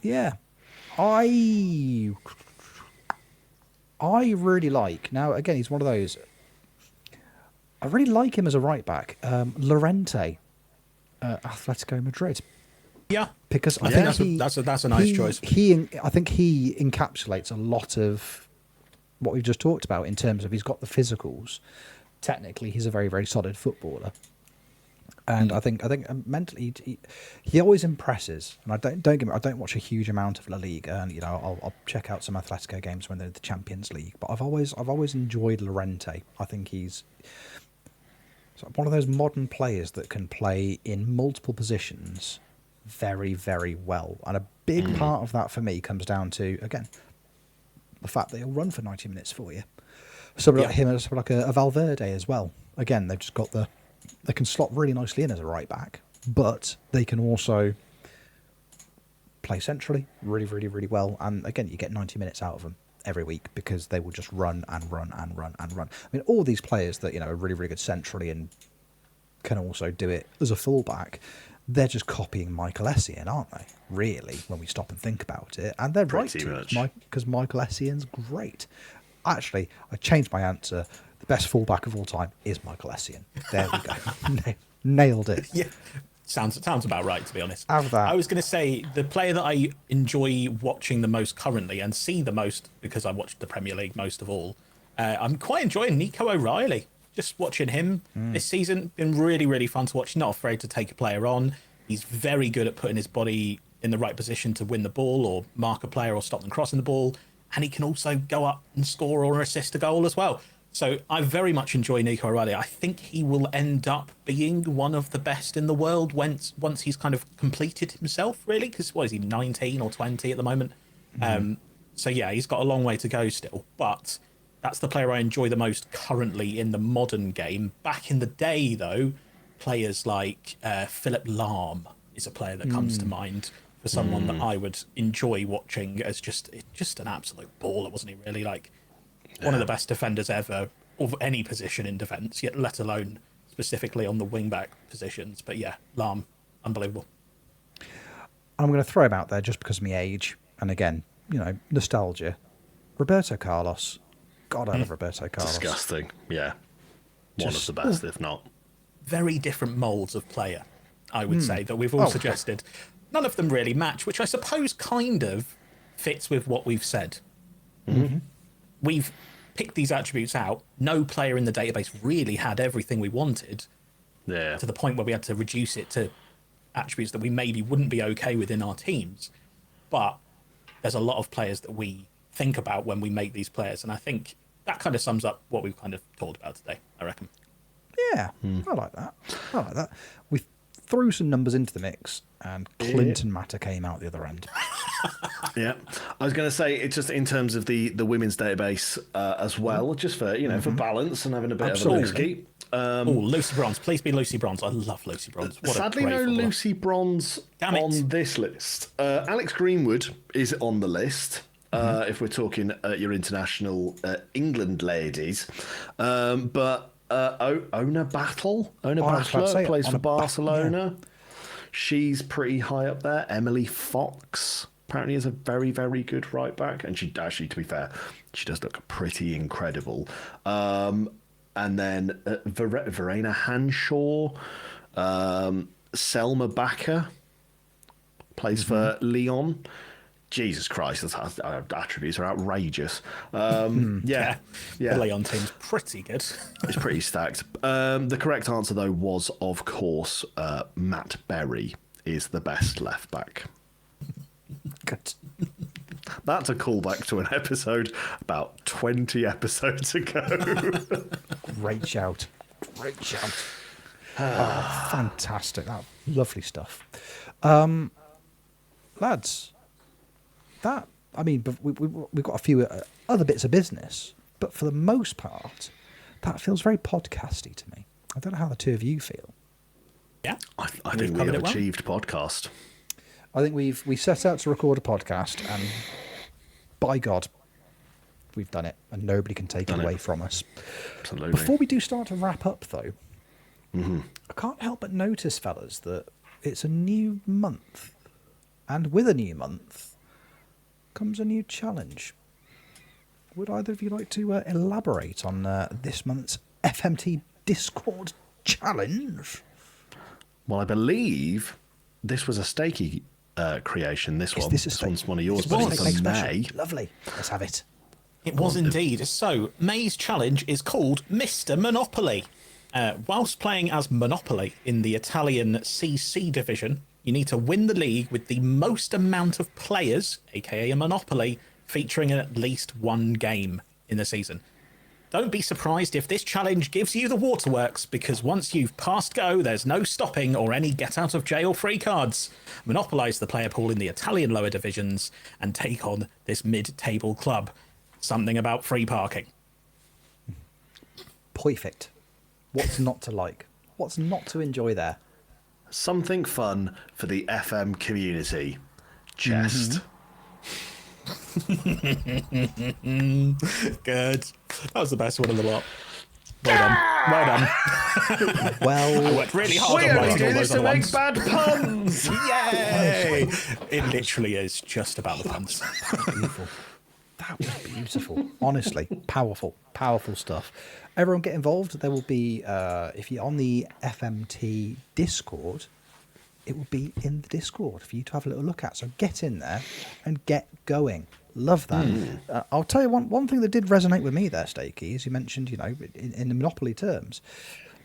yeah. I really like. Now, again, he's one of those. I really like him as a right back. Llorente, Atletico Madrid. Yeah, because I think that's a nice choice. I think he encapsulates a lot of what we've just talked about in terms of he's got the physicals. Technically, he's a very, very solid footballer, and I think mentally he always impresses. And I don't get me. I don't watch a huge amount of La Liga, and I'll check out some Atletico games when they're in the Champions League. But I've always enjoyed Llorente. I think he's one of those modern players that can play in multiple positions very, very well. And a big part of that for me comes down to, again, the fact that he'll run for 90 minutes for you. Somebody like him as like a Valverde as well. Again, they've just got they can slot really nicely in as a right back, but they can also play centrally really, really, really well. And again, you get 90 minutes out of them every week because they will just run and run and run and run. I mean, all these players that, are really, really good centrally and can also do it as a fullback, they're just copying Michael Essien, aren't they? Really, when we stop and think about it. And they're Pretty right much. because Michael Essien's great. Actually, I changed my answer. The best fullback of all time is Michael Essien. There we go. Nailed it. Yeah, sounds about right, to be honest. Have that. I was going to say the player that I enjoy watching the most currently and see the most because I watched the Premier League most of all. I'm quite enjoying Nico O'Reilly. Just watching him this season, been really, really fun to watch. Not afraid to take a player on. He's very good at putting his body in the right position to win the ball or mark a player or stop them crossing the ball. And he can also go up and score or assist a goal as well. So I very much enjoy Nico O'Reilly. I think he will end up being one of the best in the world once he's kind of completed himself, really. Because what is he, 19 or 20 at the moment? So yeah, he's got a long way to go still. But that's the player I enjoy the most currently in the modern game. Back in the day, though, players like Philip Lahm is a player that comes to mind for someone that I would enjoy watching as just an absolute baller, wasn't he? Really, like one of the best defenders ever of any position in defence, yet let alone specifically on the wing-back positions. But yeah, Lahm, unbelievable. I'm going to throw him out there just because of my age. And again, nostalgia. Roberto Carlos. God, I love Roberto Carlos. Disgusting. Yeah. One of the best, if not. Very different moulds of player, I would say, that we've all suggested. None of them really match, which I suppose kind of fits with what we've said. We've picked these attributes out. No player in the database really had everything we wanted. Yeah. To the point where we had to reduce it to attributes that we maybe wouldn't be okay with in our teams. But there's a lot of players that we think about when we make these players. And I think that kind of sums up what we've kind of talked about today, I reckon. Yeah, I like that. We threw some numbers into the mix, and Clinton Matter came out the other end. Yeah, I was going to say it's just in terms of the women's database as well, just for for balance and having a bit of a look-ski. Lucy Bronze, please be Lucy Bronze. I love Lucy Bronze. What sadly, no Lucy Bronze on this list. Alex Greenwood is on the list. If we're talking your international England ladies, but Ona Battle plays for Barcelona. Yeah. She's pretty high up there. Emily Fox apparently is a very, very good right back, and she actually, to be fair, she does look pretty incredible. And then Verena Hanshaw, Selma Bakker plays for Lyon. Jesus Christ, those attributes are outrageous. Yeah. The Lyon team's pretty good. It's pretty stacked. The correct answer, though, was, of course, Matt Berry is the best left back. Good. That's a callback to an episode about 20 episodes ago. Great shout. Oh, fantastic. Lovely stuff. Lads, we've got a few other bits of business, but for the most part, that feels very podcasty to me. I don't know how the two of you feel. Yeah, I think we have achieved podcast. I think we set out to record a podcast, and by God, we've done it, and nobody can take it away from us. Absolutely. Before we do start to wrap up, though, I can't help but notice, fellas, that it's a new month, and with a new month comes a new challenge. Would either of you like to elaborate on this month's FMT Discord challenge? Well, I believe this was a Stakey creation. This one's one of yours, but it's from May. Lovely. Let's have it. It was indeed. So, May's challenge is called Mr. Monopoly. Whilst playing as Monopoly in the Italian CC division, you need to win the league with the most amount of players, aka a Monopoly, featuring in at least one game in the season. Don't be surprised if this challenge gives you the waterworks, because once you've passed go, there's no stopping or any get-out-of-jail-free cards. Monopolise the player pool in the Italian lower divisions and take on this mid-table club. Something about free parking. perfect. What's not to like? What's not to enjoy there? Something fun for the FM community. Chest. Good. That was the best one of the lot. Well done. Well done. Well, I worked really hard We on only writing do all this those to other make ones. bad puns. Yay! It literally is just about the puns. beautiful. That was beautiful. Honestly, powerful stuff. Everyone get involved. There will be, if you're on the FMT Discord, it will be in the Discord for you to have a little look at. So get in there and get going. Love that. I'll tell you one thing that did resonate with me there, Stakey, as you mentioned, in the Monopoly terms,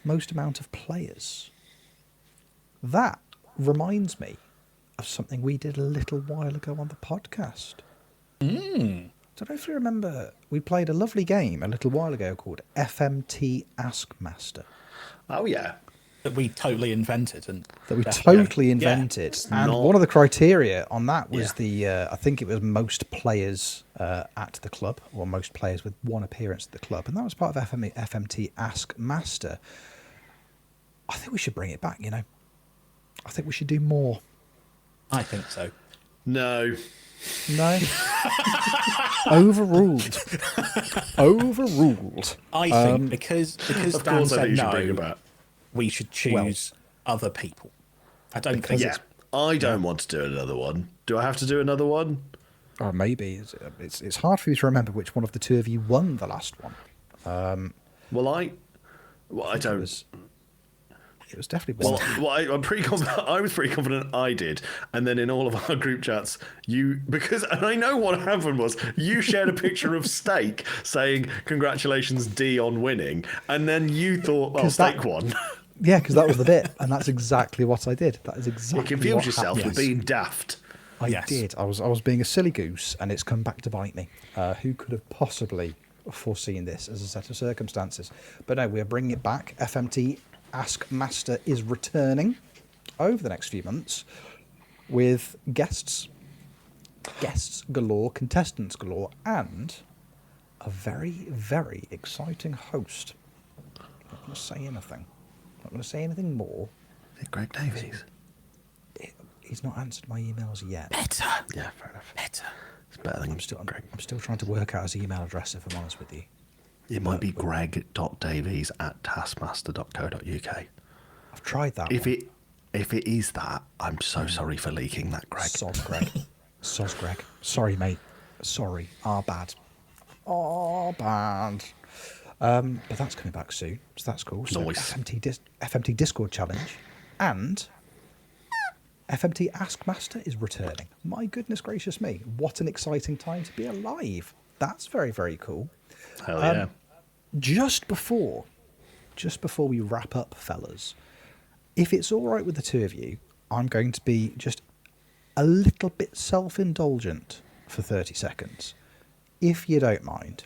most amount of players. That reminds me of something we did a little while ago on the podcast. Don't know if you remember, we played a lovely game a little while ago called FMT Ask Master. Oh, yeah. That we totally invented. And That we definitely- totally invented. Yeah. And Not- one of the criteria on that was Yeah. I think it was most players at the club, or most players with one appearance at the club. And that was part of FMT Ask Master. I think we should bring it back, I think we should do more. I think so. No. No? Overruled. Overruled. I think because Of Dan course, I said think you should bring it no, back. we should choose other people. I don't think Yeah. I don't want to do another one. Do I have to do another one? Or maybe. It's hard for you to remember which one of the two of you won the last one. Well, I don't. It was definitely Well, one. I'm pretty confident. I was pretty confident I did, and then in all of our group chats, and I know what happened was you shared a picture of Steak saying congratulations D on winning, and then you thought, well, 'Cause that- Steak won. Yeah, because that was the bit, and that's exactly what I did. That is exactly You confused what yourself happened. with being daft. I Yes. did. I was being a silly goose, and it's come back to bite me. Who could have possibly foreseen this as a set of circumstances? But no, we're bringing it back. FMT Ask Master is returning over the next few months with guests galore, contestants galore, and a very, very exciting host. I'm not going to say anything. Not going to say anything more. Is it Greg Davies? He's not answered my emails yet. better. Yeah, fair enough. Better. It's better than I'm still trying to work out his email address, if I'm honest with you. It might be greg.davies@taskmaster.co.uk. I've tried that If one. it is that, I'm so sorry for leaking that, Greg. Soz Greg. Soz Greg. Sorry, mate. Sorry. Bad. Bad. But that's coming back soon, so that's cool. So Nice. FMT Discord challenge and FMT Ask Master is returning. My goodness gracious me! What an exciting time to be alive. That's very, very cool. Hell yeah. Just before we wrap up, fellas, if it's all right with the two of you, I'm going to be just a little bit self-indulgent for 30 seconds, if you don't mind,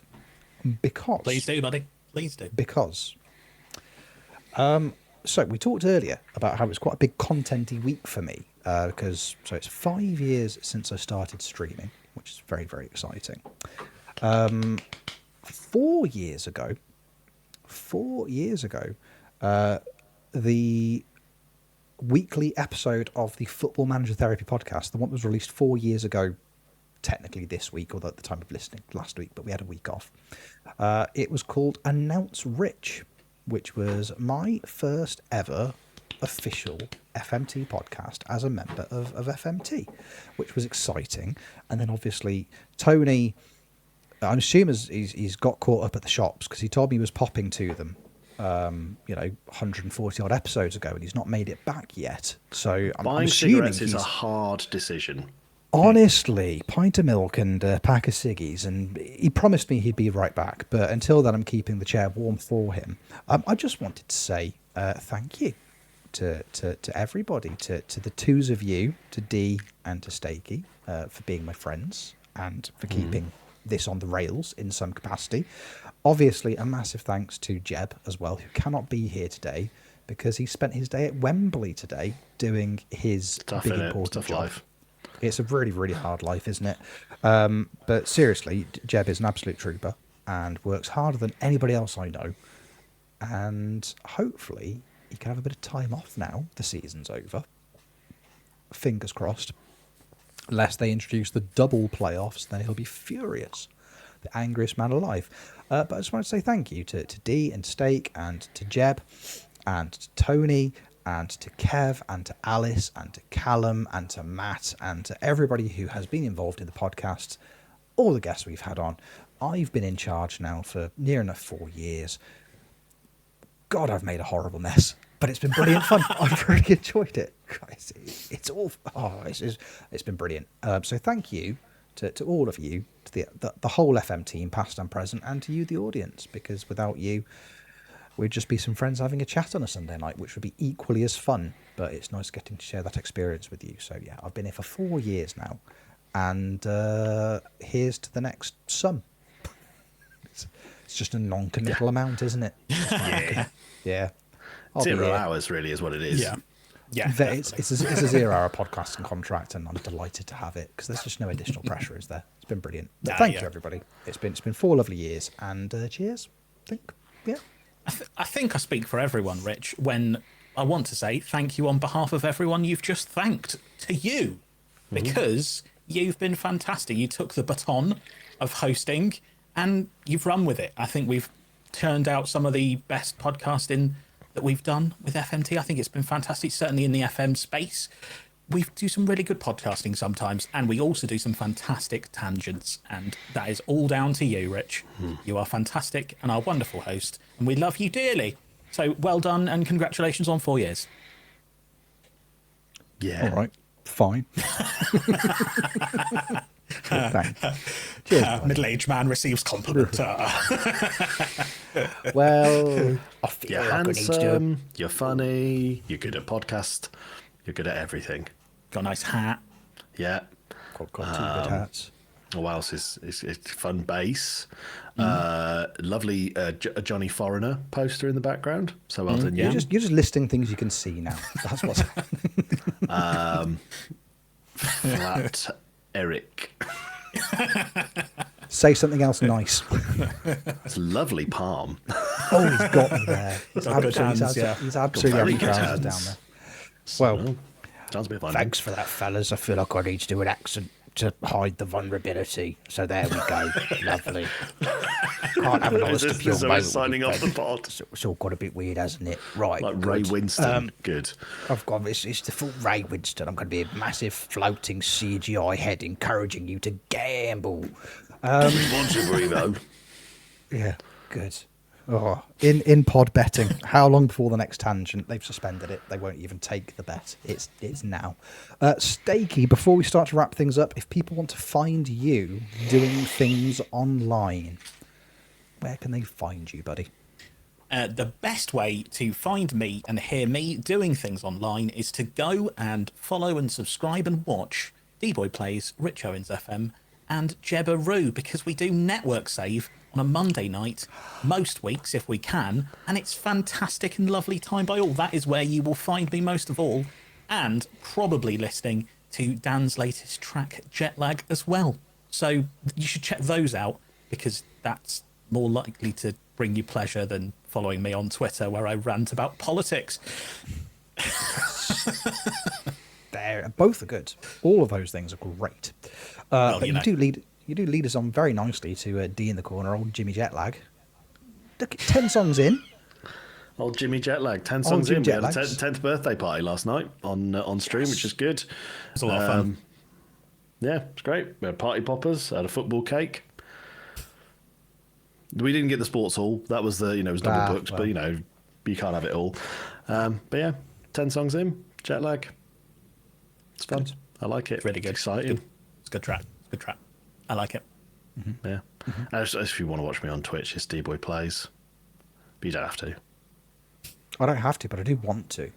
because Please do, buddy. Please do. because so we talked earlier about how it's quite a big contenty week for me, because it's 5 years since I started streaming, which is very, very exciting. 4 years ago, the weekly episode of the Football Manager Therapy podcast, the one that was released 4 years ago, technically this week, or at the time of listening last week, but we had a week off. It was called Announce Rich, which was my first ever official FMT podcast as a member of FMT, which was exciting. And then obviously Tony, I'm assuming he's got caught up at the shops, because he told me he was popping to them 140 odd episodes ago, and he's not made it back yet. So I'm Buying assuming cigarettes is a he's hard decision. honestly pint of milk and a pack of ciggies, and he promised me he'd be right back, but until then I'm keeping the chair warm for him. I just wanted to say thank you to everybody, to the twos of you, to Dee and to Stakey, for being my friends and for keeping this on the rails in some capacity. Obviously, a massive thanks to Jeb as well, who cannot be here today because he spent his day at Wembley today doing his Tough, big innit? important Tough job. life. It's a really, really hard life, isn't it? But seriously, Jeb is an absolute trooper and works harder than anybody else I know. And hopefully you can have a bit of time off now. The season's over. Fingers crossed. Unless they introduce the double playoffs, then he'll be furious. The angriest man alive. But I just want to say thank you to Dee and Steak and to Jeb and to Tony and to Kev and to Alice and to Callum and to Matt and to everybody who has been involved in the podcast, all the guests we've had on. I've been in charge now for near enough 4 years. God, I've made a horrible mess, but it's been brilliant fun. I've really enjoyed it. It's all. It's been brilliant. So thank you to all of you, to the whole FM team, past and present, and to you, the audience, because without you, we'd just be some friends having a chat on a Sunday night, which would be equally as fun. But it's nice getting to share that experience with you. So yeah, I've been here for 4 years now, and here's to the next sum. It's just a non-committal amount, isn't it? Yeah. 0 hours really is what it is. Yeah. It's a 0-hour podcasting contract, and I'm delighted to have it because there's just no additional pressure, is there? It's been brilliant. But thank you, everybody. It's been 4 lovely years, and cheers. I think I speak for everyone, Rich, when I want to say thank you on behalf of everyone you've just thanked to you, because you've been fantastic. You took the baton of hosting and you've run with it. I think we've turned out some of the best podcasting that we've done with FMT. I think it's been fantastic, certainly in the FM space. We do some really good podcasting sometimes, and we also do some fantastic tangents, and that is all down to you, Rich. You are fantastic and our wonderful host, and we love you dearly. So well done, and congratulations on 4 years. Yeah. All right. Fine. Thanks. Cheers. Middle-aged man receives compliment. Well, I feel You're like I need to. handsome, you're funny, you're good at podcast, you're good at everything. Got a nice hat. Yeah. Got 2 good hats. What else is fun bass? Lovely Johnny Foreigner poster in the background. So well done, You're just listing things you can see now. That's what's Flat Eric. Say something else nice. It's a lovely palm. Oh, he's got me there. He's got good hands, he's absolutely Very good trousers hands. down there. Well, Sounds a bit funny. thanks for that, fellas. I feel like I need to do an accent to hide the vulnerability. So there we go. Lovely. Can't have an honest This appeal is moment. signing off the pod. It's all got a bit weird, hasn't it? Right. Like Ray good. Winston. Good. I've got it's the full Ray Winston. I'm going to be a massive floating CGI head encouraging you to gamble. Responsible, Yeah, good. Oh, in pod betting. How long before the next tangent? They've suspended it. They won't even take the bet. It's now. Stakey, before we start to wrap things up, if people want to find you doing things online, where can they find you, buddy? The best way to find me and hear me doing things online is to go and follow and subscribe and watch D-Boy Plays, Rich Owens FM, and Jebbaroo, because we do network save on a Monday night, most weeks if we can, and it's fantastic and lovely time by all. That is where you will find me most of all, and probably listening to Dan's latest track, Jetlag, as well. So you should check those out, because that's more likely to bring you pleasure than following me on Twitter, where I rant about politics. Both are good. All of those things are great. Well, But you do lead us on very nicely to D in the corner, old Jimmy Jetlag. Look, 10 songs in. Old Jimmy Jetlag, 10 songs Jimmy in. We had a Jetlags. 10th birthday party last night on stream, which is good. It's a lot of fun. Yeah, it's great. We had party poppers, had a football cake. We didn't get the sports hall. That was it was double booked, well. but you can't have it all. But yeah, 10 songs in, Jetlag. It's fun. Good. I like it. It's really good. Exciting. It's a good track. I like it. Yeah. As if you want to watch me on Twitch, it's D-Boy Plays. But you don't have to. I don't have to, but I do want to.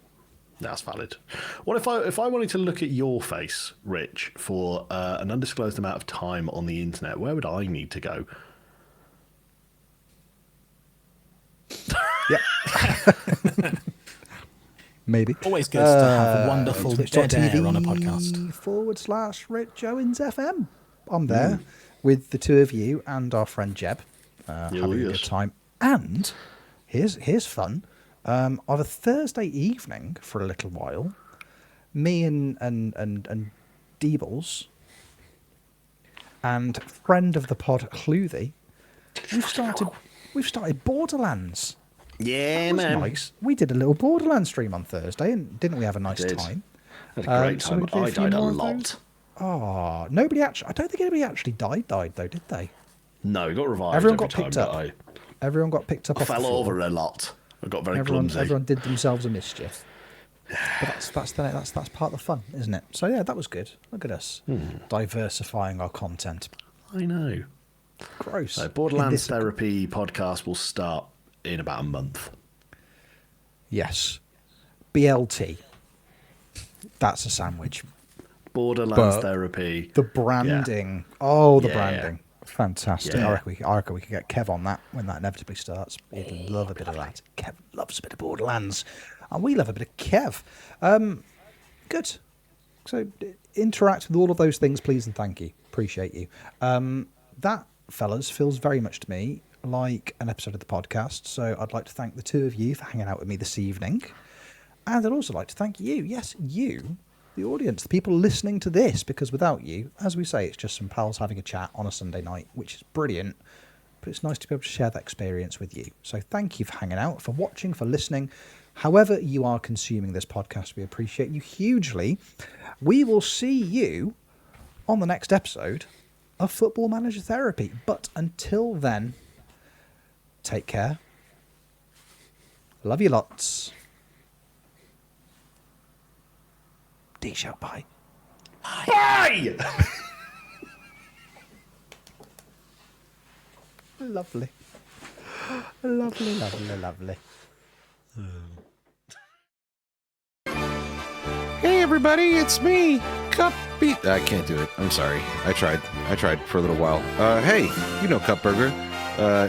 That's valid. What if I wanted to look at your face, Rich, for an undisclosed amount of time on the internet? Where would I need to go? Yeah. Maybe. Always good to have wonderful dead air on a podcast. /Rich Owens FM. I'm there with the two of you and our friend Jeb, having a good yes. time. And here's fun. On a Thursday evening for a little while, me and Deebles and friend of the pod Clothy, we've started Borderlands. Yeah, That was man. nice. We did a little Borderlands stream on Thursday, and didn't we have a nice time? Had a great So time. we did a I few died a more of lot. those. Oh, nobody actually. I don't think anybody actually died though, did they? No, we got revived. Everyone every got picked time, up. but Everyone got picked up. I off the fell floor. over a lot. I got very clumsy. Everyone did themselves a mischief. But that's part of the fun, isn't it? So yeah, that was good. Look at us diversifying our content. I know. Gross. So Borderlands Therapy podcast will start in about a month. Yes. BLT. That's a sandwich. Borderlands But Therapy. The branding. Yeah. Oh, the Yeah. branding. Fantastic. Yeah. I reckon we could get Kev on that when that inevitably starts. He'd love a bit of that. Kev loves a bit of Borderlands. And we love a bit of Kev. Good. So interact with all of those things, please, and thank you. Appreciate you. That, fellas, feels very much to me like an episode of the podcast. So I'd like to thank the two of you for hanging out with me this evening. And I'd also like to thank you. Yes, you, the audience, the people listening to this, because without you, as we say, it's just some pals having a chat on a Sunday night, which is brilliant. But it's nice to be able to share that experience with you. So thank you for hanging out, for watching, for listening. However you are consuming this podcast, we appreciate you hugely. We will see you on the next episode of Football Manager Therapy. But until then, take care. Love you lots. D shout bye. Bye! Lovely. Lovely, lovely, lovely. Hey everybody, it's me, Cupby. I can't do it. I'm sorry. I tried for a little while. Hey, you know Cupburger.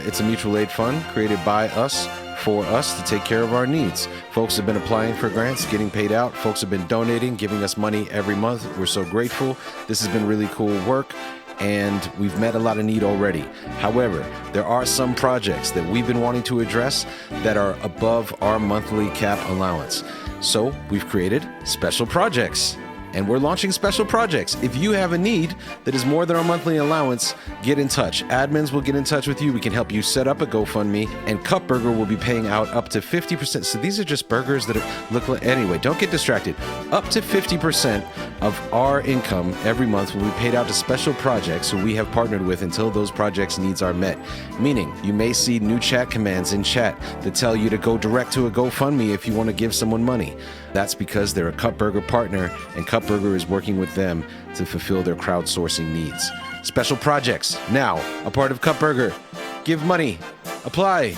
It's a mutual aid fund created by us for us to take care of our needs. Folks have been applying for grants, getting paid out. Folks have been donating, giving us money every month. We're so grateful. This has been really cool work, and we've met a lot of need already. However, there are some projects that we've been wanting to address that are above our monthly cap allowance. So we've created special projects, and we're launching special projects. If you have a need that is more than our monthly allowance, get in touch. Admins will get in touch with you. We can help you set up a GoFundMe, and Cupburger will be paying out up to 50%. So these are just burgers that look like, anyway, don't get distracted. Up to 50% of our income every month will be paid out to special projects who we have partnered with until those projects' needs are met. Meaning, you may see new chat commands in chat that tell you to go direct to a GoFundMe if you want to give someone money. That's because they're a Cupburger partner, and Cupburger is working with them to fulfill their crowdsourcing needs. Special projects, now a part of Cupburger. Give money. Apply.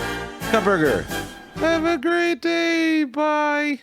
Cupburger. Have a great day. Bye.